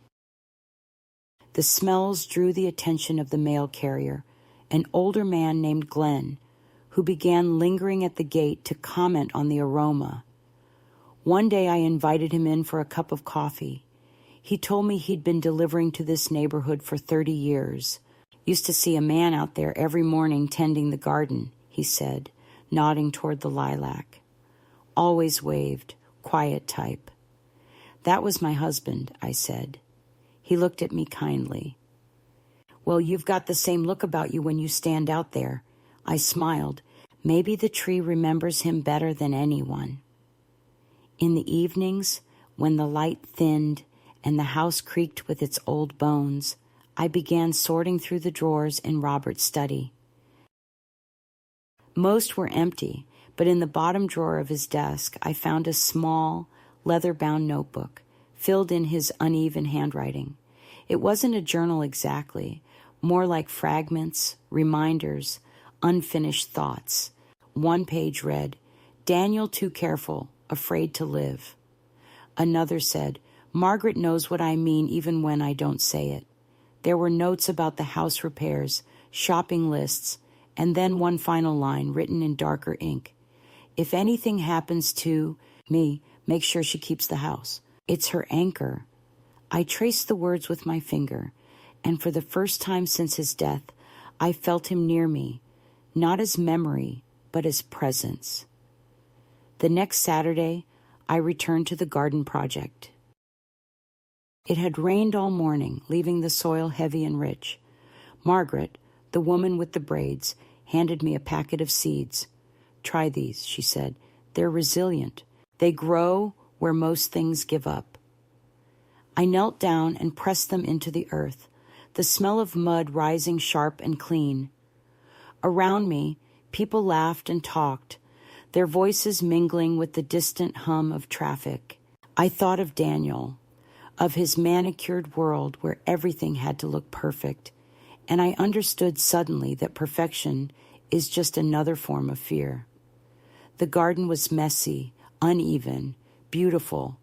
The smells drew the attention of the mail carrier, an older man named Glenn, who began lingering at the gate to comment on the aroma. One day I invited him in for a cup of coffee. He told me he'd been delivering to this neighborhood for 30 years. "Used to see a man out there every morning tending the garden," he said, nodding toward the lilac. "Always waved, quiet type." "That was my husband," I said. He looked at me kindly. "Well, you've got the same look about you when you stand out there." I smiled. Maybe the tree remembers him better than anyone. In the evenings, when the light thinned and the house creaked with its old bones, I began sorting through the drawers in Robert's study. Most were empty, but in the bottom drawer of his desk, I found a small, leather-bound notebook, filled in his uneven handwriting. It wasn't a journal exactly, more like fragments, reminders, unfinished thoughts. One page read, "Daniel too careful, afraid to live." Another said, "Margaret knows what I mean even when I don't say it." There were notes about the house repairs, shopping lists, and then one final line written in darker ink. "If anything happens to me, make sure she keeps the house. It's her anchor." I traced the words with my finger, and for the first time since his death, I felt him near me, not as memory, but as presence. The next Saturday, I returned to the garden project. It had rained all morning, leaving the soil heavy and rich. Margaret, the woman with the braids, handed me a packet of seeds. "Try these," she said. "They're resilient. They grow where most things give up." I knelt down and pressed them into the earth, the smell of mud rising sharp and clean. Around me, people laughed and talked, their voices mingling with the distant hum of traffic. I thought of Daniel, of his manicured world where everything had to look perfect, and I understood suddenly that perfection is just another form of fear. The garden was messy, uneven, beautiful.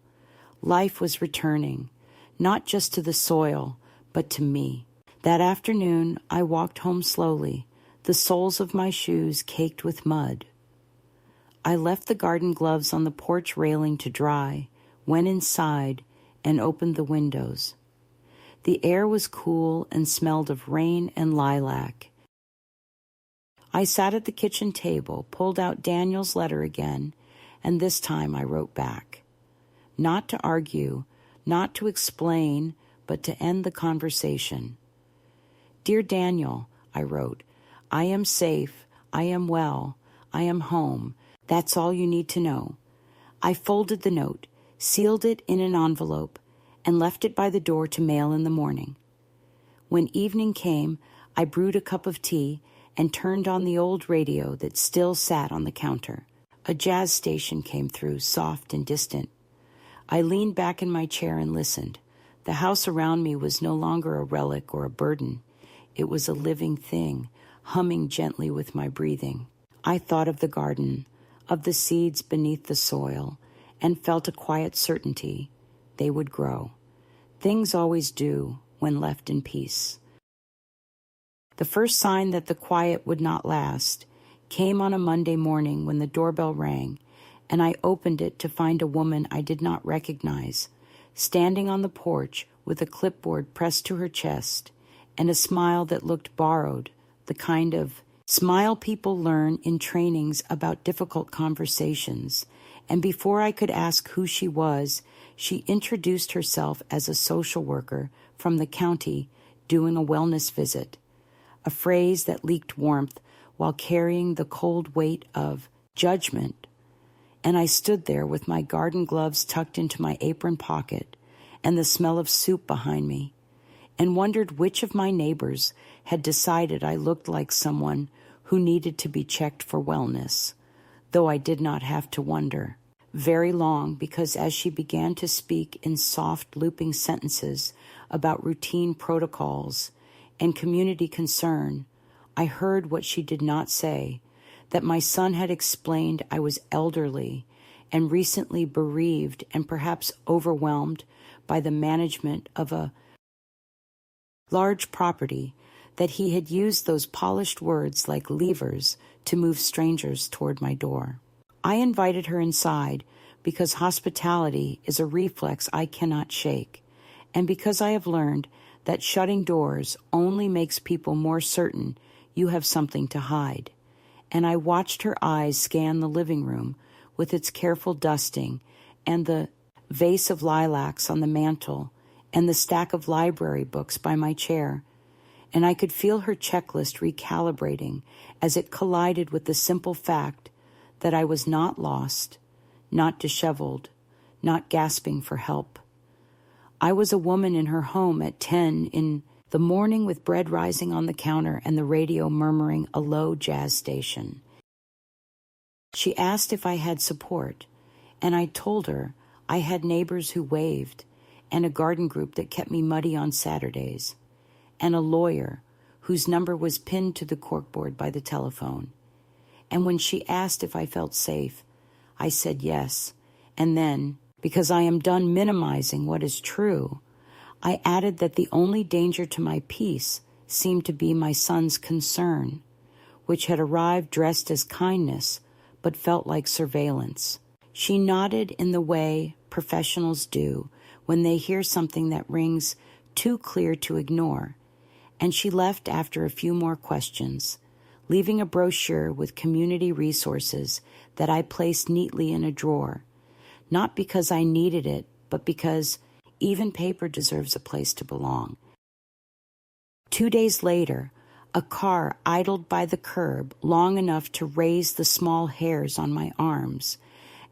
Life was returning, not just to the soil, but to me. That afternoon, I walked home slowly, the soles of my shoes caked with mud. I left the garden gloves on the porch railing to dry, went inside, and opened the windows. The air was cool and smelled of rain and lilac. I sat at the kitchen table, pulled out Daniel's letter again, and this time I wrote back. Not to argue, not to explain, but to end the conversation. "Dear Daniel," I wrote, "I am safe, I am well, I am home. That's all you need to know." I folded the note, sealed it in an envelope, and left it by the door to mail in the morning. When evening came, I brewed a cup of tea and turned on the old radio that still sat on the counter. A jazz station came through, soft and distant. I leaned back in my chair and listened. The house around me was no longer a relic or a burden. It was a living thing, humming gently with my breathing. I thought of the garden, of the seeds beneath the soil, and felt a quiet certainty they would grow. Things always do when left in peace. The first sign that the quiet would not last came on a Monday morning when the doorbell rang, and I opened it to find a woman I did not recognize, standing on the porch with a clipboard pressed to her chest and a smile that looked borrowed, the kind of smile people learn in trainings about difficult conversations. And before I could ask who she was, she introduced herself as a social worker from the county doing a wellness visit, a phrase that leaked warmth while carrying the cold weight of judgment. And I stood there with my garden gloves tucked into my apron pocket and the smell of soup behind me, and wondered which of my neighbors had decided I looked like someone who needed to be checked for wellness, though I did not have to wonder very long, because as she began to speak in soft, looping sentences about routine protocols and community concern, I heard what she did not say, that my son had explained I was elderly and recently bereaved and perhaps overwhelmed by the management of a large property, that he had used those polished words like levers to move strangers toward my door. I invited her inside because hospitality is a reflex I cannot shake, and because I have learned that shutting doors only makes people more certain you have something to hide. And I watched her eyes scan the living room with its careful dusting and the vase of lilacs on the mantel and the stack of library books by my chair, and I could feel her checklist recalibrating as it collided with the simple fact that I was not lost, not disheveled, not gasping for help. I was a woman in her home at 10 in the morning with bread rising on the counter and the radio murmuring a low jazz station. She asked if I had support, and I told her I had neighbors who waved, and a garden group that kept me muddy on Saturdays, and a lawyer whose number was pinned to the corkboard by the telephone. And when she asked if I felt safe, I said yes, and then, because I am done minimizing what is true, I added that the only danger to my peace seemed to be my son's concern, which had arrived dressed as kindness but felt like surveillance. She nodded in the way professionals do when they hear something that rings too clear to ignore, and she left after a few more questions, leaving a brochure with community resources that I placed neatly in a drawer, not because I needed it, but because even paper deserves a place to belong. 2 days later, a car idled by the curb long enough to raise the small hairs on my arms,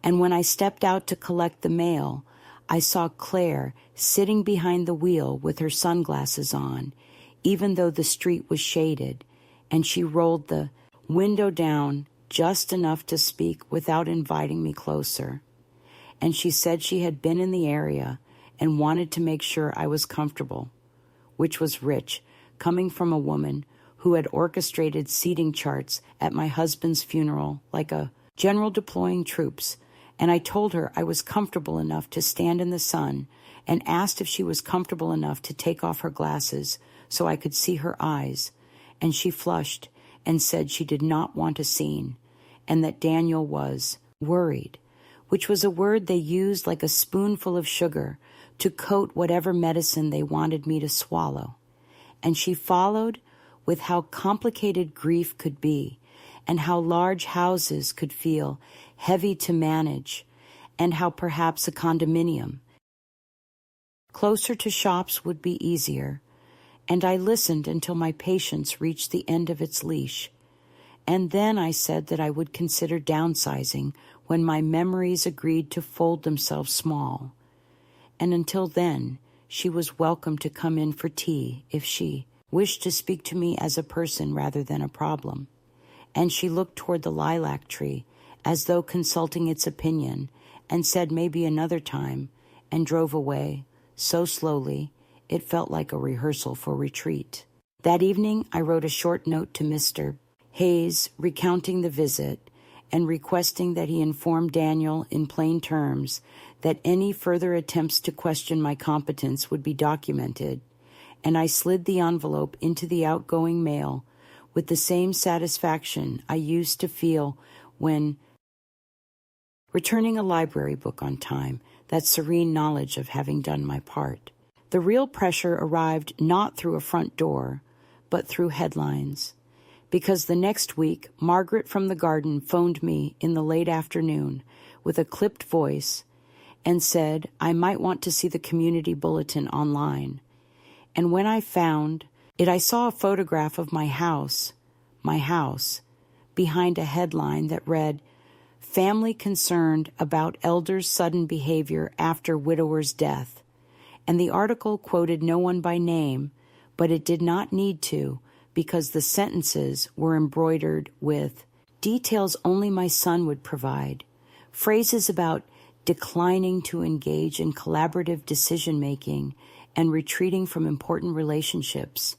and when I stepped out to collect the mail, I saw Claire sitting behind the wheel with her sunglasses on, even though the street was shaded, and she rolled the window down just enough to speak without inviting me closer. And she said she had been in the area and wanted to make sure I was comfortable, which was rich, coming from a woman who had orchestrated seating charts at my husband's funeral like a general deploying troops. And I told her I was comfortable enough to stand in the sun and asked if she was comfortable enough to take off her glasses so I could see her eyes. And she flushed and said she did not want a scene and that Daniel was worried, which was a word they used like a spoonful of sugar to coat whatever medicine they wanted me to swallow. And she followed with how complicated grief could be and how large houses could feel heavy to manage, and how perhaps a condominium closer to shops would be easier. And I listened until my patience reached the end of its leash. And then I said that I would consider downsizing when my memories agreed to fold themselves small. And until then, she was welcome to come in for tea if she wished to speak to me as a person rather than a problem. And she looked toward the lilac tree as though consulting its opinion, and said maybe another time, and drove away, so slowly it felt like a rehearsal for retreat. That evening I wrote a short note to Mr. Hayes recounting the visit and requesting that he inform Daniel in plain terms that any further attempts to question my competence would be documented, and I slid the envelope into the outgoing mail with the same satisfaction I used to feel when returning a library book on time, that serene knowledge of having done my part. The real pressure arrived not through a front door, but through headlines, because the next week Margaret from the garden phoned me in the late afternoon with a clipped voice and said I might want to see the community bulletin online. And when I found it, I saw a photograph of my house, behind a headline that read, "Family concerned about elder's sudden behavior after widower's death." And the article quoted no one by name, but it did not need to, because the sentences were embroidered with details only my son would provide, phrases about declining to engage in collaborative decision-making and retreating from important relationships.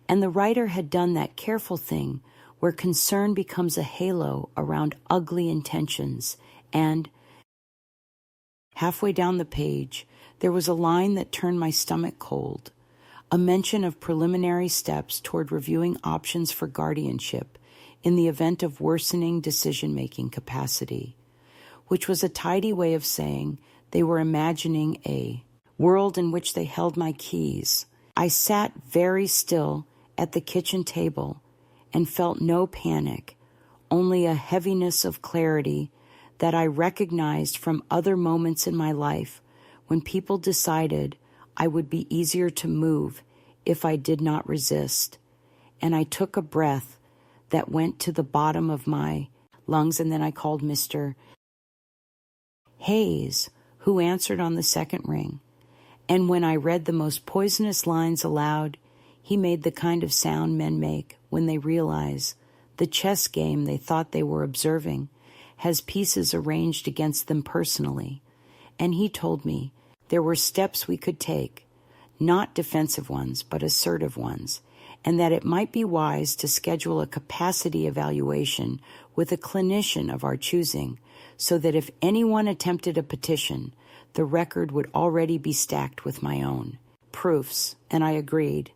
And the writer had done that careful thing where concern becomes a halo around ugly intentions, and halfway down the page, there was a line that turned my stomach cold, a mention of preliminary steps toward reviewing options for guardianship in the event of worsening decision-making capacity, which was a tidy way of saying they were imagining a world in which they held my keys. I sat very still at the kitchen table and felt no panic, only a heaviness of clarity that I recognized from other moments in my life when people decided I would be easier to move if I did not resist. And I took a breath that went to the bottom of my lungs, and then I called Mr. Hayes, who answered on the second ring. And when I read the most poisonous lines aloud, he made the kind of sound men make when they realize the chess game they thought they were observing has pieces arranged against them personally. And he told me there were steps we could take, not defensive ones, but assertive ones, and that it might be wise to schedule a capacity evaluation with a clinician of our choosing, so that if anyone attempted a petition, the record would already be stacked with my own proofs. And I agreed,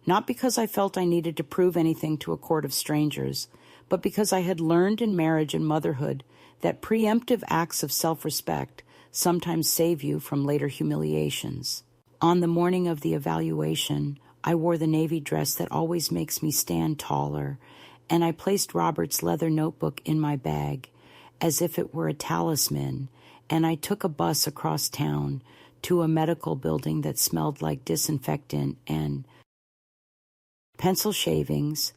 not because I felt I needed to prove anything to a court of strangers, but because I had learned in marriage and motherhood that preemptive acts of self-respect sometimes save you from later humiliations. On the morning of the evaluation, I wore the navy dress that always makes me stand taller, and I placed Robert's leather notebook in my bag as if it were a talisman, and I took a bus across town to a medical building that smelled like disinfectant and pencil shavings,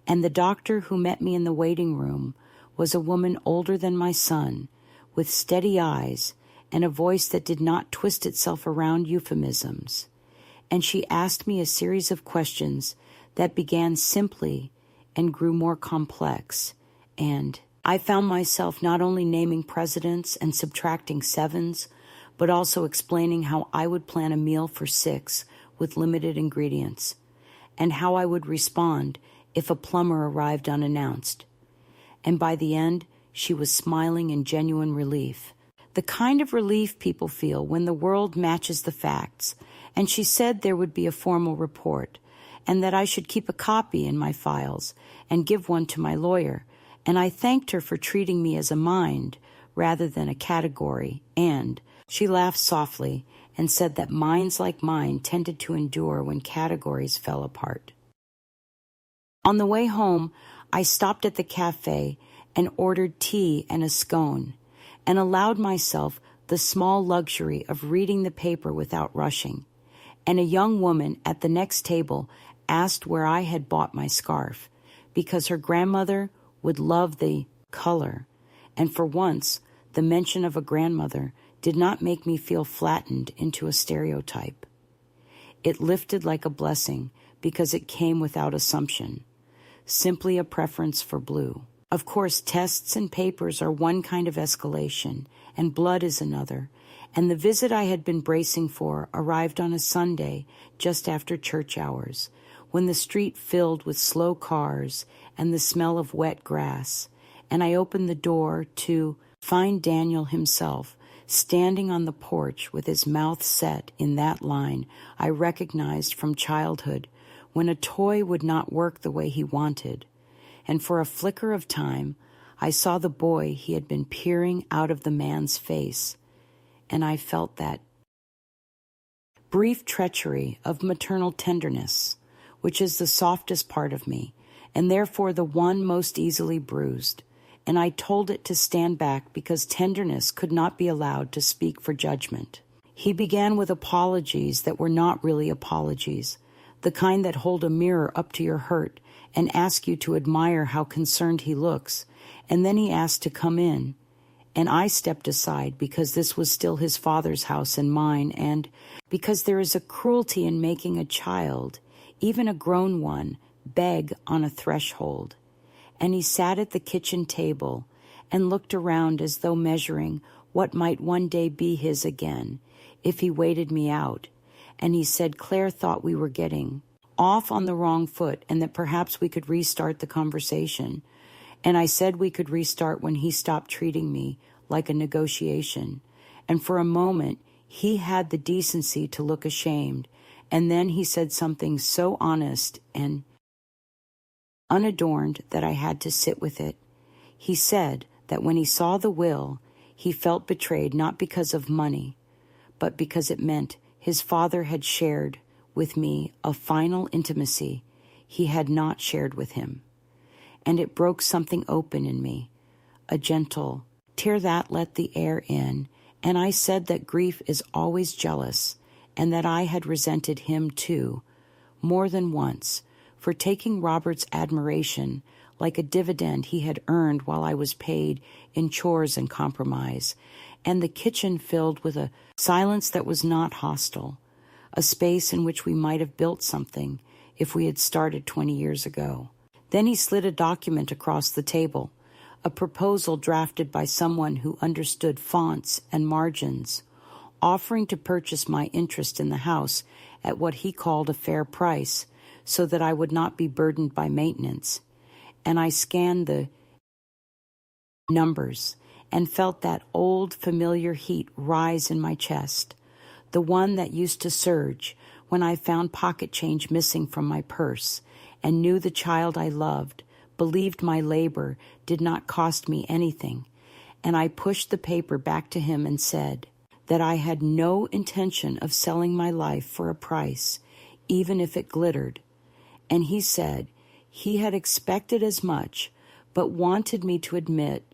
and the doctor who met me in the waiting room was a woman older than my son, with steady eyes and a voice that did not twist itself around euphemisms. And she asked me a series of questions that began simply and grew more complex, and I found myself not only naming presidents and subtracting sevens, but also explaining how I would plan a meal for 6 with limited ingredients, and how I would respond if a plumber arrived unannounced. And by the end, she was smiling in genuine relief, the kind of relief people feel when the world matches the facts. And she said there would be a formal report, and that I should keep a copy in my files and give one to my lawyer. And I thanked her for treating me as a mind rather than a category, and she laughed softly and said that minds like mine tended to endure when categories fell apart. On the way home, I stopped at the cafe and ordered tea and a scone, and allowed myself the small luxury of reading the paper without rushing. And a young woman at the next table asked where I had bought my scarf, because her grandmother would love the color, and for once, the mention of a grandmother did not make me feel flattened into a stereotype. It lifted like a blessing because it came without assumption, simply a preference for blue. Of course, tests and papers are one kind of escalation, and blood is another, and the visit I had been bracing for arrived on a Sunday just after church hours, when the street filled with slow cars and the smell of wet grass, and I opened the door to find Daniel himself standing on the porch with his mouth set in that line I recognized from childhood, when a toy would not work the way he wanted. And for a flicker of time, I saw the boy he had been peering out of the man's face, and I felt that brief treachery of maternal tenderness, which is the softest part of me, and therefore the one most easily bruised. And I told it to stand back because tenderness could not be allowed to speak for judgment. He began with apologies that were not really apologies, the kind that hold a mirror up to your hurt and ask you to admire how concerned he looks, and then he asked to come in. And I stepped aside because this was still his father's house and mine, and because there is a cruelty in making a child, even a grown one, beg on a threshold. And he sat at the kitchen table and looked around as though measuring what might one day be his again, if he waited me out. And he said Claire thought we were getting off on the wrong foot and that perhaps we could restart the conversation. And I said we could restart when he stopped treating me like a negotiation. And for a moment, he had the decency to look ashamed. And then he said something so honest and unadorned that I had to sit with it. He said that when he saw the will, he felt betrayed not because of money, but because it meant his father had shared with me a final intimacy he had not shared with him. And it broke something open in me, a gentle, tear that let the air in, and I said that grief is always jealous, and that I had resented him too, more than once, for taking Robert's admiration like a dividend he had earned while I was paid in chores and compromise, and the kitchen filled with a silence that was not hostile, a space in which we might have built something if we had started 20 years ago. Then he slid a document across the table, a proposal drafted by someone who understood fonts and margins, offering to purchase my interest in the house at what he called a fair price, so that I would not be burdened by maintenance. And I scanned the numbers and felt that old familiar heat rise in my chest, the one that used to surge when I found pocket change missing from my purse and knew the child I loved, believed my labor did not cost me anything. And I pushed the paper back to him and said that I had no intention of selling my life for a price, even if it glittered. And he said he had expected as much, but wanted me to admit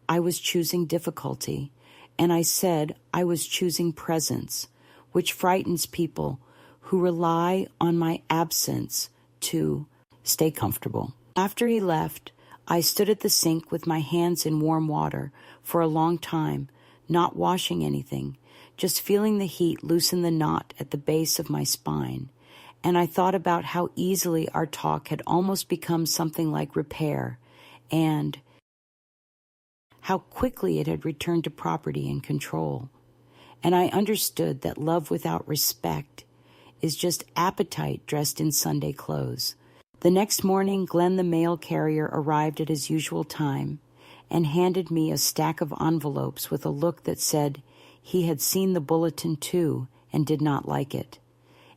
I was choosing difficulty. And I said I was choosing presence, which frightens people who rely on my absence to stay comfortable. After he left, I stood at the sink with my hands in warm water for a long time, not washing anything, just feeling the heat loosen the knot at the base of my spine. And I thought about how easily our talk had almost become something like repair, and how quickly it had returned to property and control. And I understood that love without respect is just appetite dressed in Sunday clothes. The next morning, Glenn the mail carrier arrived at his usual time and handed me a stack of envelopes with a look that said he had seen the bulletin too and did not like it.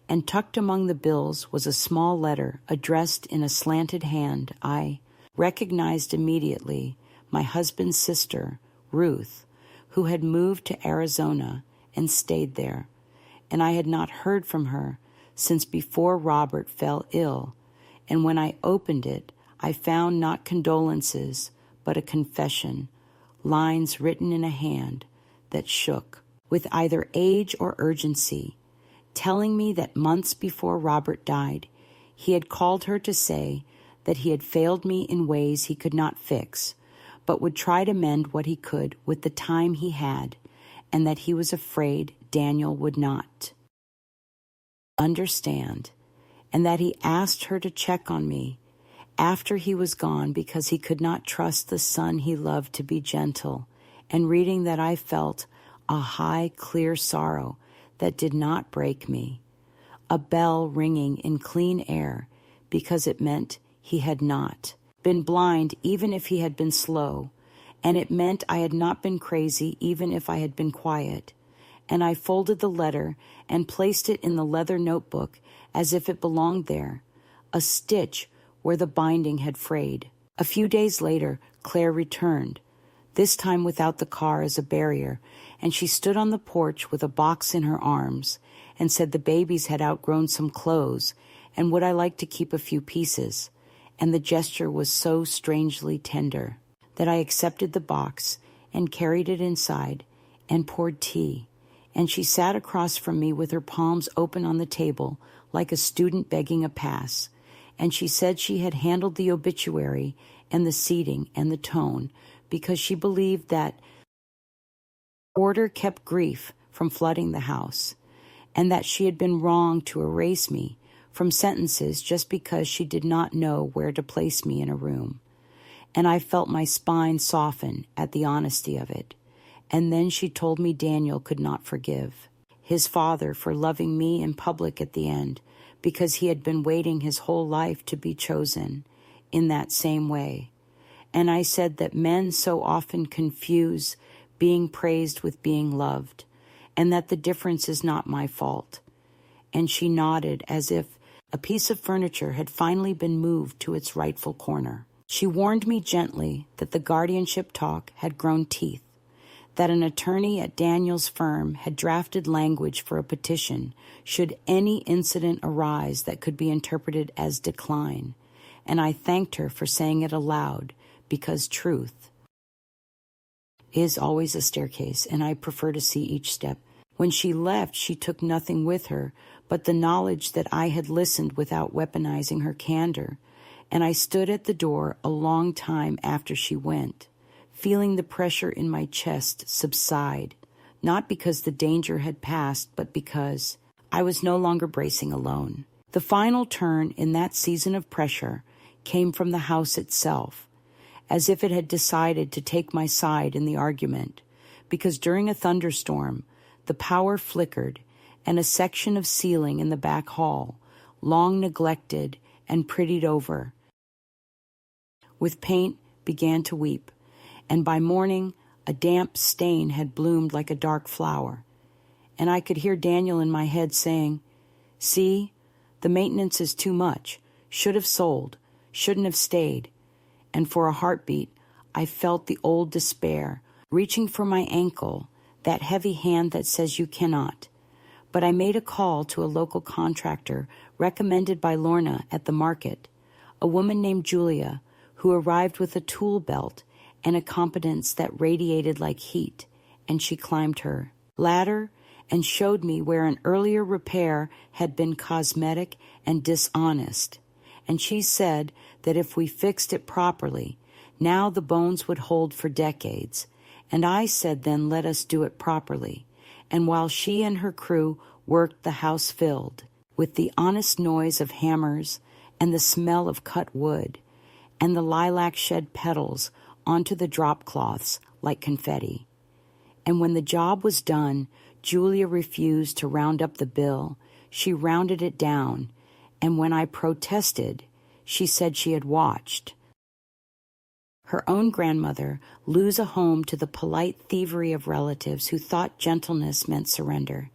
And tucked among the bills was a small letter addressed in a slanted hand. I recognized immediately my husband's sister, Ruth, who had moved to Arizona and stayed there, and I had not heard from her since before Robert fell ill, and when I opened it, I found not condolences, but a confession, lines written in a hand that shook with either age or urgency, telling me that months before Robert died, he had called her to say that he had failed me in ways he could not fix, but would try to mend what he could with the time he had, and that he was afraid Daniel would not understand, and that he asked her to check on me after he was gone because he could not trust the son he loved to be gentle, and reading that I felt a high, clear sorrow that did not break me, a bell ringing in clean air because it meant he had not been blind even if he had been slow, and it meant I had not been crazy even if I had been quiet. And I folded the letter and placed it in the leather notebook as if it belonged there, a stitch where the binding had frayed. A few days later, Claire returned, this time without the car as a barrier, and she stood on the porch with a box in her arms and said the babies had outgrown some clothes and would I like to keep a few pieces. And the gesture was so strangely tender that I accepted the box and carried it inside and poured tea. And she sat across from me with her palms open on the table like a student begging a pass. And she said she had handled the obituary and the seating and the tone because she believed that order kept grief from flooding the house, and that she had been wrong to erase me from sentences just because she did not know where to place me in a room. And I felt my spine soften at the honesty of it. And then she told me Daniel could not forgive his father for loving me in public at the end because he had been waiting his whole life to be chosen in that same way. And I said that men so often confuse being praised with being loved, and that the difference is not my fault. And she nodded as if a piece of furniture had finally been moved to its rightful corner. She warned me gently that the guardianship talk had grown teeth, that an attorney at Daniel's firm had drafted language for a petition should any incident arise that could be interpreted as decline, and I thanked her for saying it aloud because truth is always a staircase, and I prefer to see each step. When she left, she took nothing with her but the knowledge that I had listened without weaponizing her candor, and I stood at the door a long time after she went, feeling the pressure in my chest subside, not because the danger had passed, but because I was no longer bracing alone. The final turn in that season of pressure came from the house itself, as if it had decided to take my side in the argument, because during a thunderstorm, the power flickered, and a section of ceiling in the back hall, long neglected and prettied over with paint, began to weep, and by morning a damp stain had bloomed like a dark flower, and I could hear Daniel in my head saying, "See, the maintenance is too much, should have sold, shouldn't have stayed," and for a heartbeat I felt the old despair reaching for my ankle, that heavy hand that says you cannot. But I made a call to a local contractor recommended by Lorna at the market, a woman named Julia, who arrived with a tool belt and a competence that radiated like heat, and she climbed her ladder and showed me where an earlier repair had been cosmetic and dishonest. And she said that if we fixed it properly, now the bones would hold for decades. And I said then let us do it properly. And while she and her crew worked, the house filled with the honest noise of hammers and the smell of cut wood, and the lilac shed petals onto the drop cloths like confetti. And when the job was done, Julia refused to round up the bill. She rounded it down, and when I protested, she said she had watched her own grandmother lose a home to the polite thievery of relatives who thought gentleness meant surrender.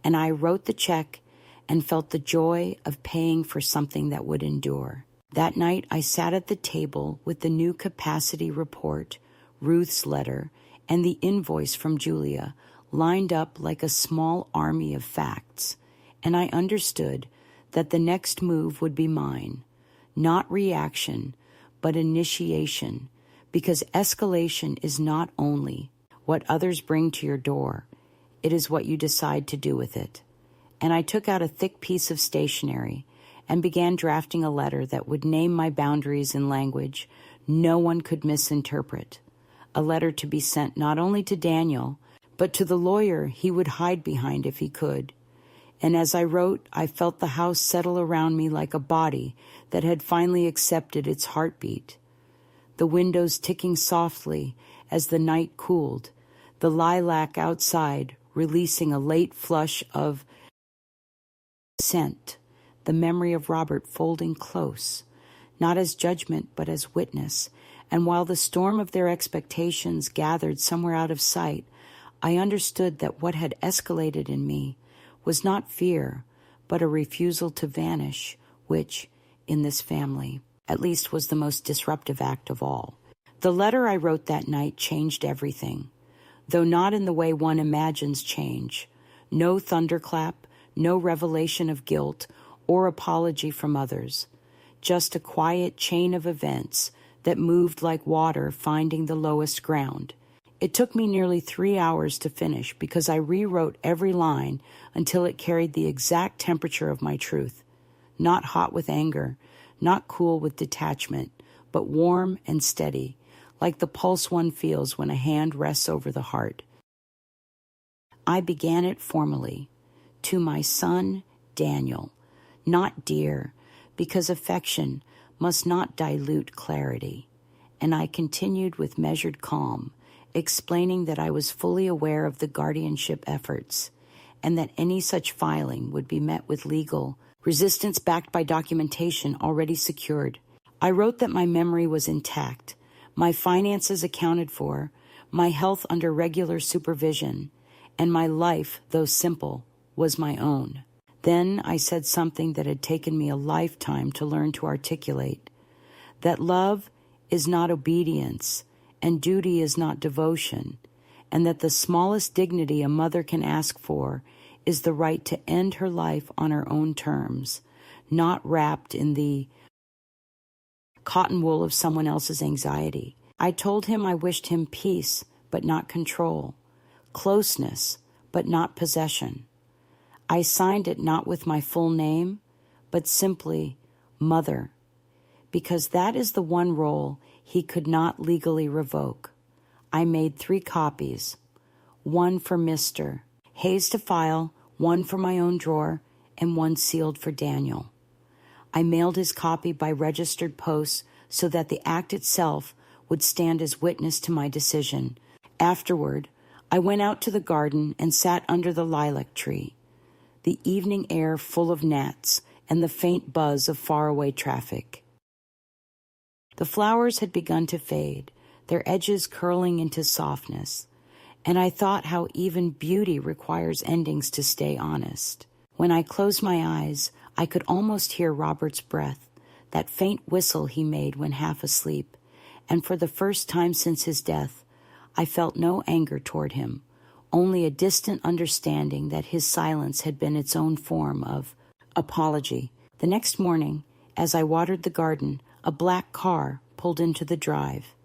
And I wrote the check and felt the joy of paying for something that would endure. That night I sat at the table with the new capacity report, Ruth's letter, and the invoice from Julia lined up like a small army of facts, and I understood that the next move would be mine, not reaction, but initiation, because escalation is not only what others bring to your door, it is what you decide to do with it. And I took out a thick piece of stationery and began drafting a letter that would name my boundaries in language no one could misinterpret, a letter to be sent not only to Daniel, but to the lawyer he would hide behind if he could. And as I wrote, I felt the house settle around me like a body that had finally accepted its heartbeat. The windows ticking softly as the night cooled, the lilac outside releasing a late flush of scent, the memory of Robert folding close, not as judgment but as witness. And while the storm of their expectations gathered somewhere out of sight, I understood that what had escalated in me was not fear, but a refusal to vanish, which, in this family, at least was the most disruptive act of all. The letter I wrote that night changed everything, though not in the way one imagines change. No thunderclap, no revelation of guilt or apology from others, just a quiet chain of events that moved like water finding the lowest ground. It took me nearly 3 hours to finish because I rewrote every line until it carried the exact temperature of my truth, not hot with anger, not cool with detachment, but warm and steady, like the pulse one feels when a hand rests over the heart. I began it formally, to my son, Daniel, not dear, because affection must not dilute clarity. And I continued with measured calm, explaining that I was fully aware of the guardianship efforts, and that any such filing would be met with legal resistance backed by documentation already secured. I wrote that my memory was intact, my finances accounted for, my health under regular supervision, and my life, though simple, was my own. Then I said something that had taken me a lifetime to learn to articulate, that love is not obedience and duty is not devotion, and that the smallest dignity a mother can ask for is the right to end her life on her own terms, not wrapped in the cotton wool of someone else's anxiety. I told him I wished him peace, but not control, closeness, but not possession. I signed it not with my full name, but simply Mother, because that is the one role he could not legally revoke. I made 3 copies, one for Mr. Hayes to file, one for my own drawer, and one sealed for Daniel. I mailed his copy by registered post so that the act itself would stand as witness to my decision. Afterward, I went out to the garden and sat under the lilac tree, the evening air full of gnats and the faint buzz of faraway traffic. The flowers had begun to fade, their edges curling into softness, and I thought how even beauty requires endings to stay honest. When I closed my eyes, I could almost hear Robert's breath, that faint whistle he made when half asleep, and for the first time since his death, I felt no anger toward him, only a distant understanding that his silence had been its own form of apology. The next morning, as I watered the garden, a black car pulled into the drive.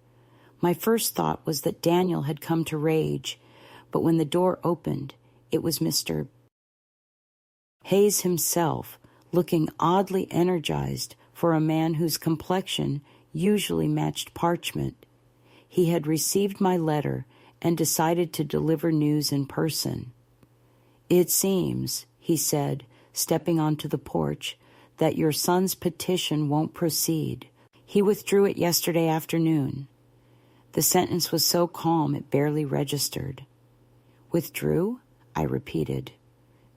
My first thought was that Daniel had come to rage, but when the door opened, It was Mr. Hayes himself, looking oddly energized for a man whose complexion usually matched parchment. He had received my letter and decided to deliver news in person. "It seems," he said, stepping onto the porch, "that your son's petition won't proceed. He withdrew it yesterday afternoon." The sentence was so calm it barely registered. "Withdrew?" I repeated.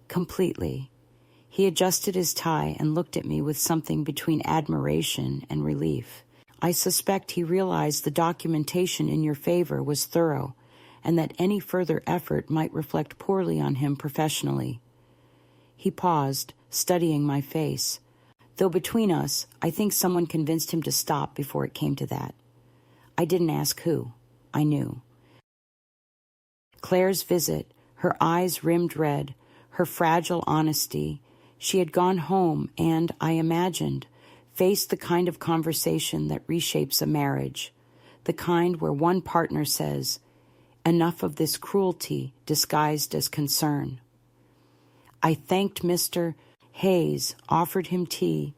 "Completely." He adjusted his tie and looked at me with something between admiration and relief. "I suspect he realized the documentation in your favor was thorough, and that any further effort might reflect poorly on him professionally." He paused, studying my face. Though between us, I think someone convinced him to stop before it came to that. I didn't ask who. I knew. Claire's visit, her eyes rimmed red, her fragile honesty. She had gone home and, I imagined, faced the kind of conversation that reshapes a marriage, the kind where one partner says, "Enough of this cruelty disguised as concern." I thanked Mr. Hayes, offered him tea,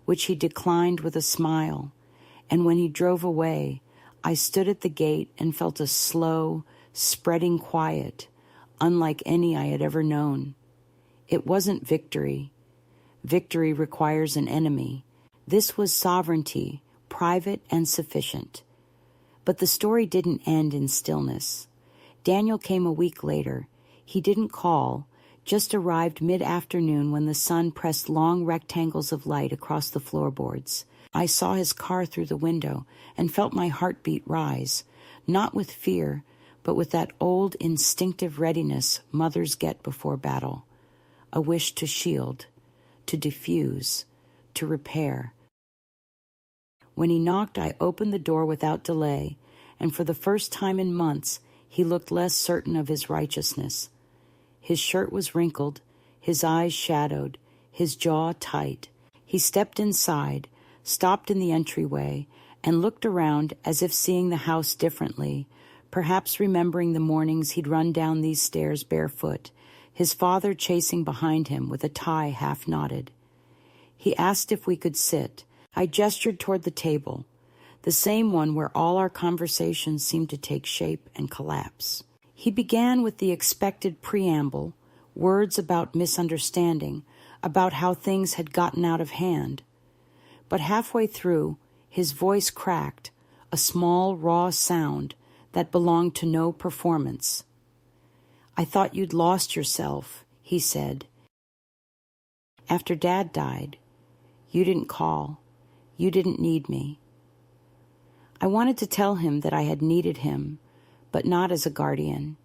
which he declined with a smile, and when he drove away, I stood at the gate and felt a slow, spreading quiet, unlike any I had ever known. It wasn't victory. Victory requires an enemy. This was sovereignty, private and sufficient. But the story didn't end in stillness. Daniel came a week later. He didn't call, just arrived mid-afternoon when the sun pressed long rectangles of light across the floorboards. I saw his car through the window and felt my heartbeat rise, not with fear, but with that old instinctive readiness mothers get before battle, a wish to shield, to diffuse, to repair. When he knocked, I opened the door without delay, and for the first time in months, he looked less certain of his righteousness. His shirt was wrinkled, his eyes shadowed, his jaw tight. He stepped inside, stopped in the entryway, and looked around as if seeing the house differently, perhaps remembering the mornings he'd run down these stairs barefoot, his father chasing behind him with a tie half knotted. He asked if we could sit. I gestured toward the table, the same one where all our conversations seemed to take shape and collapse. He began with the expected preamble, words about misunderstanding, about how things had gotten out of hand. But halfway through, his voice cracked, a small, raw sound that belonged to no performance. "I thought you'd lost yourself," he said. "After Dad died, you didn't call. You didn't need me." I wanted to tell him that I had needed him, but not as a guardian.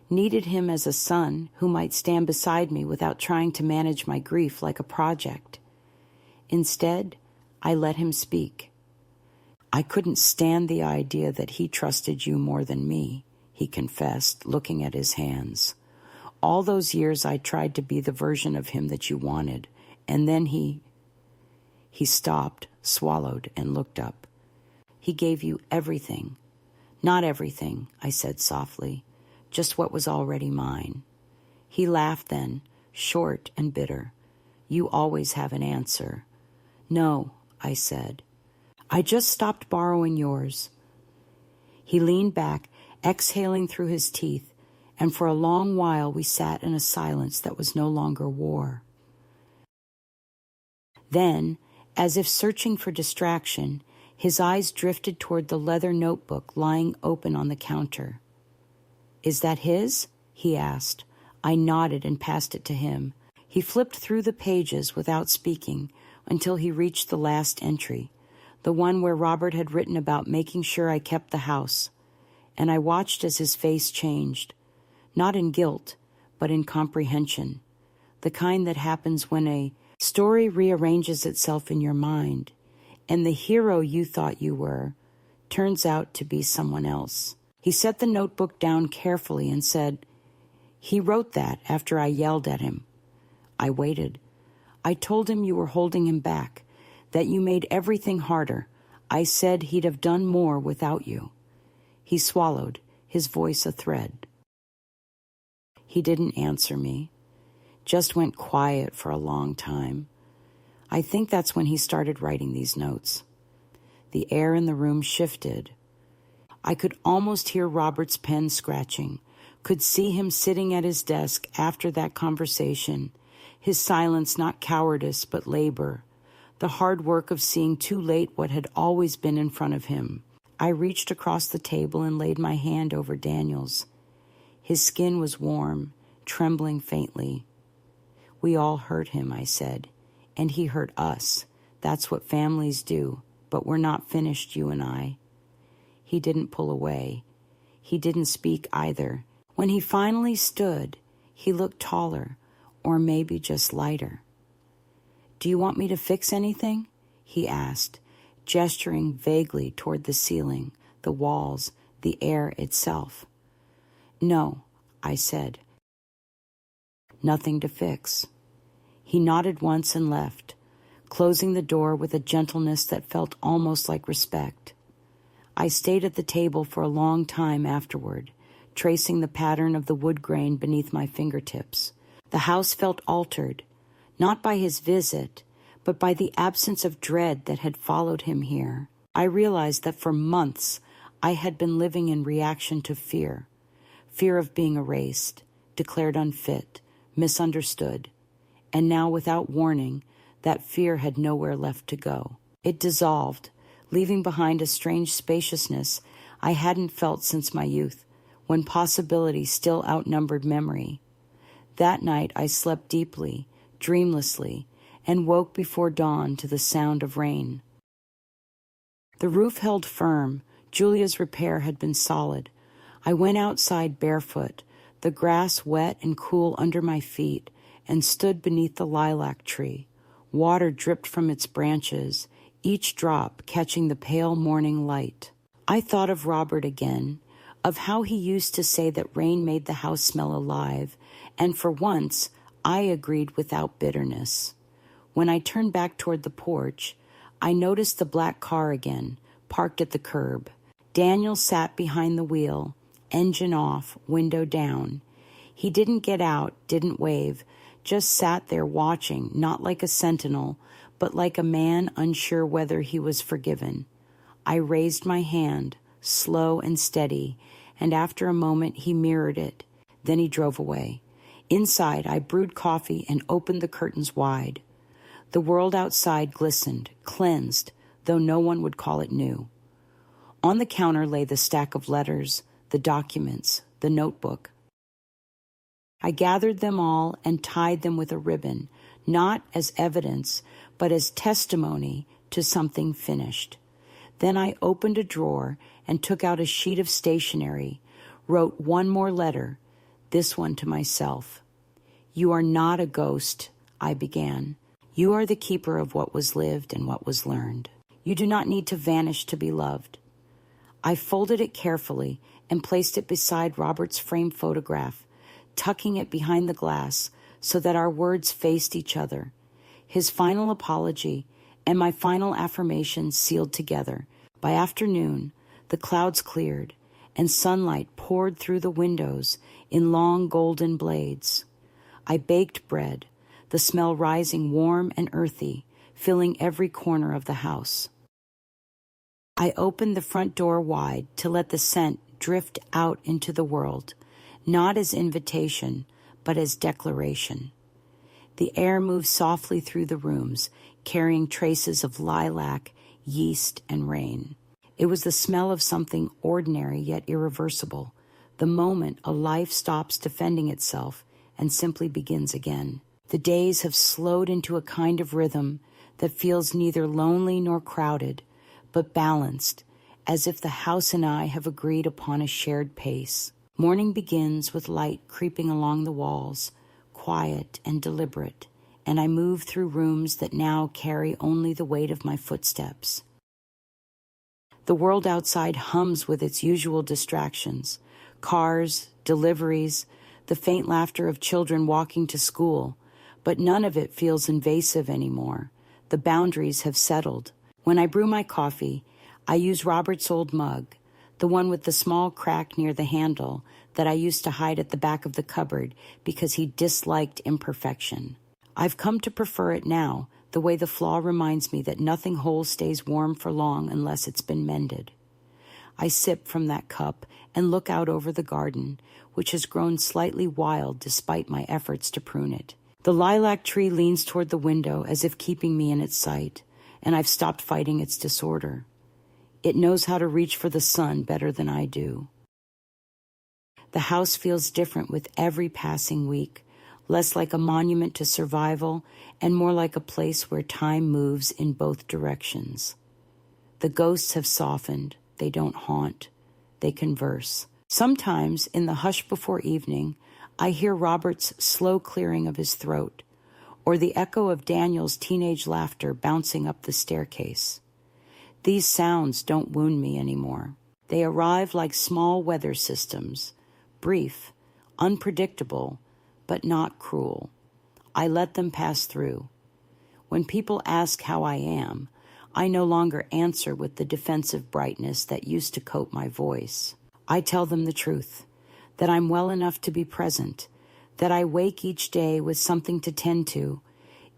Needed him as a son who might stand beside me without trying to manage my grief like a project. Instead, I let him speak. "I couldn't stand the idea that he trusted you more than me," he confessed, looking at his hands. "All those years I tried to be the version of him that you wanted, and then he stopped, swallowed, and looked up. He gave you everything." "Not everything," I said softly, "just what was already mine." He laughed then, short and bitter. "You always have an answer." "No," I said. "I just stopped borrowing yours." He leaned back, exhaling through his teeth, and for a long while we sat in a silence that was no longer war. Then, as if searching for distraction, his eyes drifted toward the leather notebook lying open on the counter. "Is that his?" he asked. I nodded and passed it to him. He flipped through the pages without speaking until he reached the last entry, the one where Robert had written about making sure I kept the house, and I watched as his face changed, not in guilt, but in comprehension, the kind that happens when a story rearranges itself in your mind, and the hero you thought you were turns out to be someone else. He set the notebook down carefully and said, "He wrote that after I yelled at him." I waited. "I told him you were holding him back, that you made everything harder. I said he'd have done more without you." He swallowed, his voice a thread. He didn't answer me, just went quiet for a long time. I think that's when he started writing these notes. The air in the room shifted. I could almost hear Robert's pen scratching, could see him sitting at his desk after that conversation, his silence not cowardice but labor, the hard work of seeing too late what had always been in front of him. I reached across the table and laid my hand over Daniel's. His skin was warm, trembling faintly. We all hurt him, I said, and he hurt us. That's what families do, but we're not finished, you and I. He didn't pull away. He didn't speak either. When he finally stood, he looked taller, or maybe just lighter. Do you want me to fix anything? He asked, gesturing vaguely toward the ceiling, the walls, the air itself. No, I said. Nothing to fix. He nodded once and left, closing the door with a gentleness that felt almost like respect. I stayed at the table for a long time afterward, tracing the pattern of the wood grain beneath my fingertips. The house felt altered, not by his visit, but by the absence of dread that had followed him here. I realized that for months I had been living in reaction to fear of being erased, declared unfit, misunderstood, and now without warning, that fear had nowhere left to go. It dissolved, leaving behind a strange spaciousness I hadn't felt since my youth, when possibility still outnumbered memory. That night I slept deeply, dreamlessly, and woke before dawn to the sound of rain. The roof held firm. Julia's repair had been solid. I went outside barefoot, the grass wet and cool under my feet, and stood beneath the lilac tree. Water dripped from its branches, each drop catching the pale morning light. I thought of Robert again, of how he used to say that rain made the house smell alive, and for once I agreed without bitterness. When I turned back toward the porch, I noticed the black car again, parked at the curb. Daniel sat behind the wheel, engine off, window down. He didn't get out, didn't wave, just sat there watching, not like a sentinel, but like a man unsure whether he was forgiven. I raised my hand, slow and steady, and after a moment he mirrored it. Then he drove away. Inside, I brewed coffee and opened the curtains wide. The world outside glistened, cleansed, though no one would call it new. On the counter lay the stack of letters, the documents, the notebook. I gathered them all and tied them with a ribbon, not as evidence, but as testimony to something finished. Then I opened a drawer and took out a sheet of stationery, wrote one more letter, this one to myself. You are not a ghost, I began. You are the keeper of what was lived and what was learned. You do not need to vanish to be loved. I folded it carefully and placed it beside Robert's framed photograph, tucking it behind the glass so that our words faced each other. His final apology and my final affirmation sealed together. By afternoon, the clouds cleared and sunlight poured through the windows in long golden blades. I baked bread, the smell rising warm and earthy, filling every corner of the house. I opened the front door wide to let the scent drift out into the world, not as invitation, but as declaration. The air moved softly through the rooms, carrying traces of lilac, yeast, and rain. It was the smell of something ordinary yet irreversible, the moment a life stops defending itself and simply begins again. The days have slowed into a kind of rhythm that feels neither lonely nor crowded, but balanced, as if the house and I have agreed upon a shared pace. Morning begins with light creeping along the walls, quiet and deliberate, and I move through rooms that now carry only the weight of my footsteps. The world outside hums with its usual distractions, cars, deliveries, the faint laughter of children walking to school, but none of it feels invasive anymore. The boundaries have settled. When I brew my coffee, I use Robert's old mug, the one with the small crack near the handle that I used to hide at the back of the cupboard because he disliked imperfection. I've come to prefer it now, the way the flaw reminds me that nothing whole stays warm for long unless it's been mended. I sip from that cup and look out over the garden, which has grown slightly wild despite my efforts to prune it. The lilac tree leans toward the window as if keeping me in its sight, and I've stopped fighting its disorder. It knows how to reach for the sun better than I do. The house feels different with every passing week, less like a monument to survival and more like a place where time moves in both directions. The ghosts have softened. They don't haunt. They converse. Sometimes, in the hush before evening, I hear Robert's slow clearing of his throat, or the echo of Daniel's teenage laughter bouncing up the staircase. These sounds don't wound me anymore. They arrive like small weather systems, brief, unpredictable, but not cruel. I let them pass through. When people ask how I am, I no longer answer with the defensive brightness that used to coat my voice. I tell them the truth, that I'm well enough to be present, that I wake each day with something to tend to,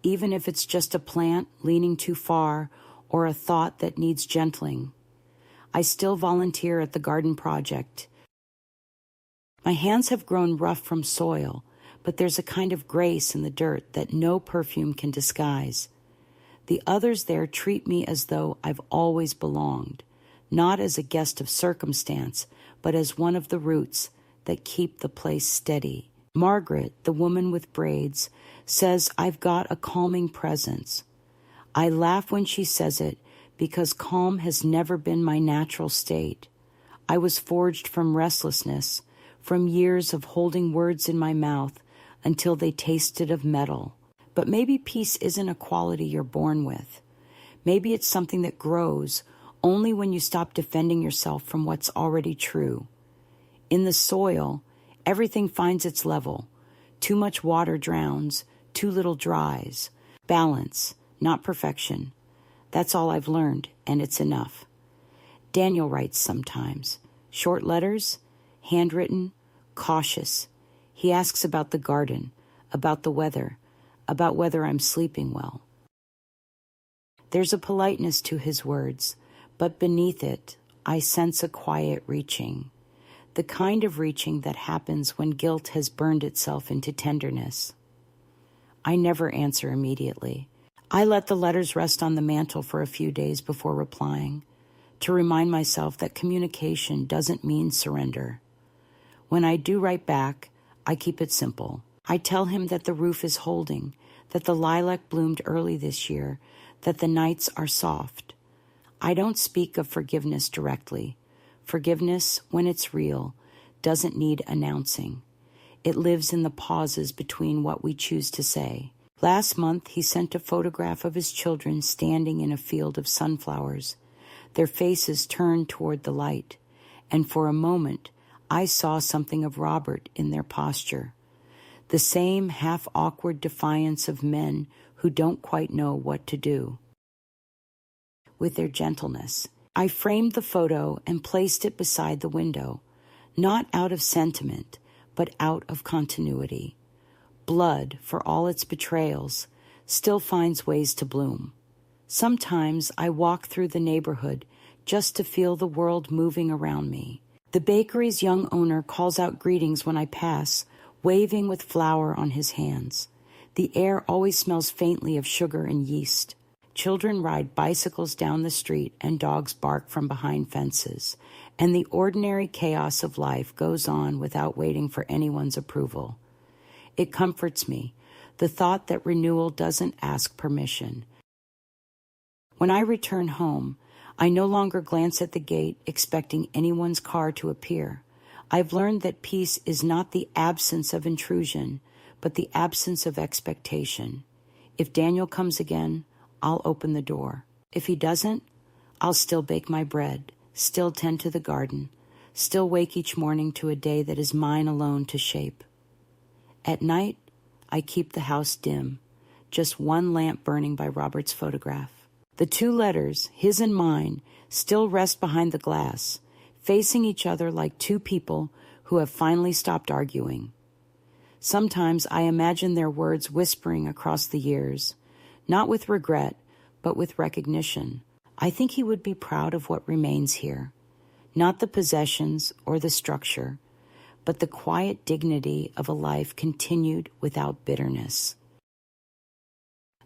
even if it's just a plant leaning too far or a thought that needs gentling. I still volunteer at the garden project. My hands have grown rough from soil, but there's a kind of grace in the dirt that no perfume can disguise. The others there treat me as though I've always belonged, not as a guest of circumstance, but as one of the roots that keep the place steady. Margaret, the woman with braids, says I've got a calming presence. I laugh when she says it because calm has never been my natural state. I was forged from restlessness, from years of holding words in my mouth until they tasted of metal. But maybe peace isn't a quality you're born with. Maybe it's something that grows only when you stop defending yourself from what's already true. In the soil, everything finds its level. Too much water drowns, too little dries. Balance, not perfection. That's all I've learned, and it's enough. Daniel writes sometimes. Short letters, handwritten, cautious. He asks about the garden, about the weather, about whether I'm sleeping well. There's a politeness to his words, but beneath it, I sense a quiet reaching, the kind of reaching that happens when guilt has burned itself into tenderness. I never answer immediately. I let the letters rest on the mantel for a few days before replying, to remind myself that communication doesn't mean surrender. When I do write back, I keep it simple. I tell him that the roof is holding, that the lilac bloomed early this year, that the nights are soft. I don't speak of forgiveness directly. Forgiveness, when it's real, doesn't need announcing. It lives in the pauses between what we choose to say. Last month, he sent a photograph of his children standing in a field of sunflowers, their faces turned toward the light, and for a moment, I saw something of Robert in their posture. The same half-awkward defiance of men who don't quite know what to do. With their gentleness, I framed the photo and placed it beside the window, not out of sentiment, but out of continuity. Blood, for all its betrayals, still finds ways to bloom. Sometimes I walk through the neighborhood just to feel the world moving around me. The bakery's young owner calls out greetings when I pass, waving with flour on his hands. The air always smells faintly of sugar and yeast. Children ride bicycles down the street and dogs bark from behind fences, and the ordinary chaos of life goes on without waiting for anyone's approval. It comforts me, the thought that renewal doesn't ask permission. When I return home, I no longer glance at the gate expecting anyone's car to appear. I've learned that peace is not the absence of intrusion, but the absence of expectation. If Daniel comes again, I'll open the door. If he doesn't, I'll still bake my bread, still tend to the garden, still wake each morning to a day that is mine alone to shape. At night, I keep the house dim, just one lamp burning by Robert's photograph. The two letters, his and mine, still rest behind the glass, facing each other like two people who have finally stopped arguing. Sometimes I imagine their words whispering across the years, not with regret, but with recognition. I think he would be proud of what remains here, not the possessions or the structure, but the quiet dignity of a life continued without bitterness.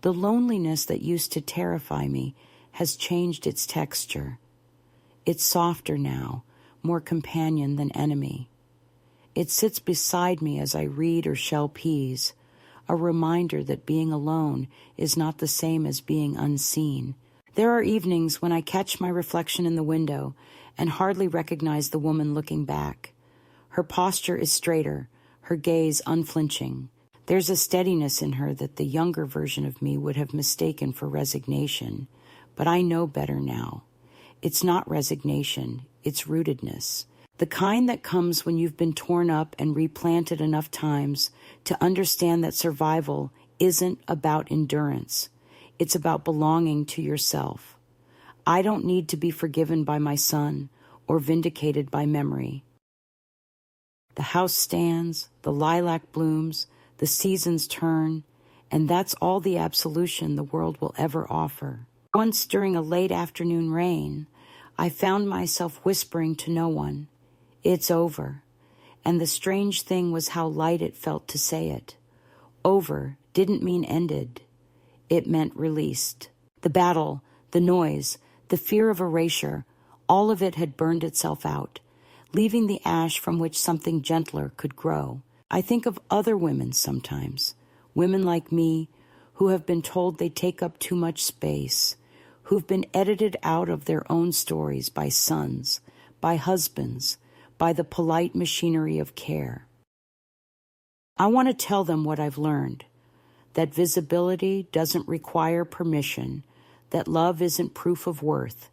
The loneliness that used to terrify me has changed its texture. It's softer now, more companion than enemy. It sits beside me as I read or shell peas, a reminder that being alone is not the same as being unseen. There are evenings when I catch my reflection in the window and hardly recognize the woman looking back. Her posture is straighter, her gaze unflinching. There's a steadiness in her that the younger version of me would have mistaken for resignation, but I know better now. It's not resignation, it's rootedness. The kind that comes when you've been torn up and replanted enough times to understand that survival isn't about endurance. It's about belonging to yourself. I don't need to be forgiven by my son or vindicated by memory. The house stands, the lilac blooms, the seasons turn, and that's all the absolution the world will ever offer. Once during a late afternoon rain, I found myself whispering to no one, "It's over," and the strange thing was how light it felt to say it. Over didn't mean ended. It meant released. The battle, the noise, the fear of erasure, all of it had burned itself out, leaving the ash from which something gentler could grow. I think of other women sometimes, women like me, who have been told they take up too much space, who've been edited out of their own stories by sons, by husbands, by the polite machinery of care. I want to tell them what I've learned, that visibility doesn't require permission, that love isn't proof of worth,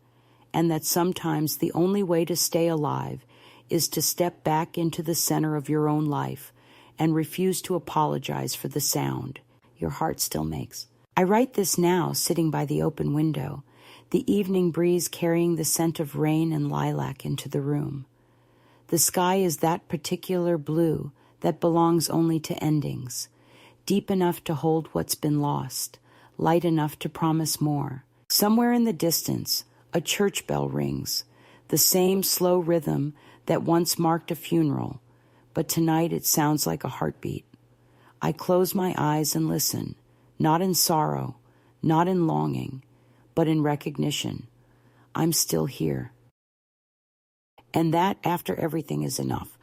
and that sometimes the only way to stay alive is to step back into the center of your own life and refuse to apologize for the sound your heart still makes. I write this now sitting by the open window, the evening breeze carrying the scent of rain and lilac into the room. The sky is that particular blue that belongs only to endings, deep enough to hold what's been lost, light enough to promise more. Somewhere in the distance, a church bell rings, the same slow rhythm that once marked a funeral, but tonight it sounds like a heartbeat. I close my eyes and listen, not in sorrow, not in longing, but in recognition. I'm still here. And that, after everything, is enough.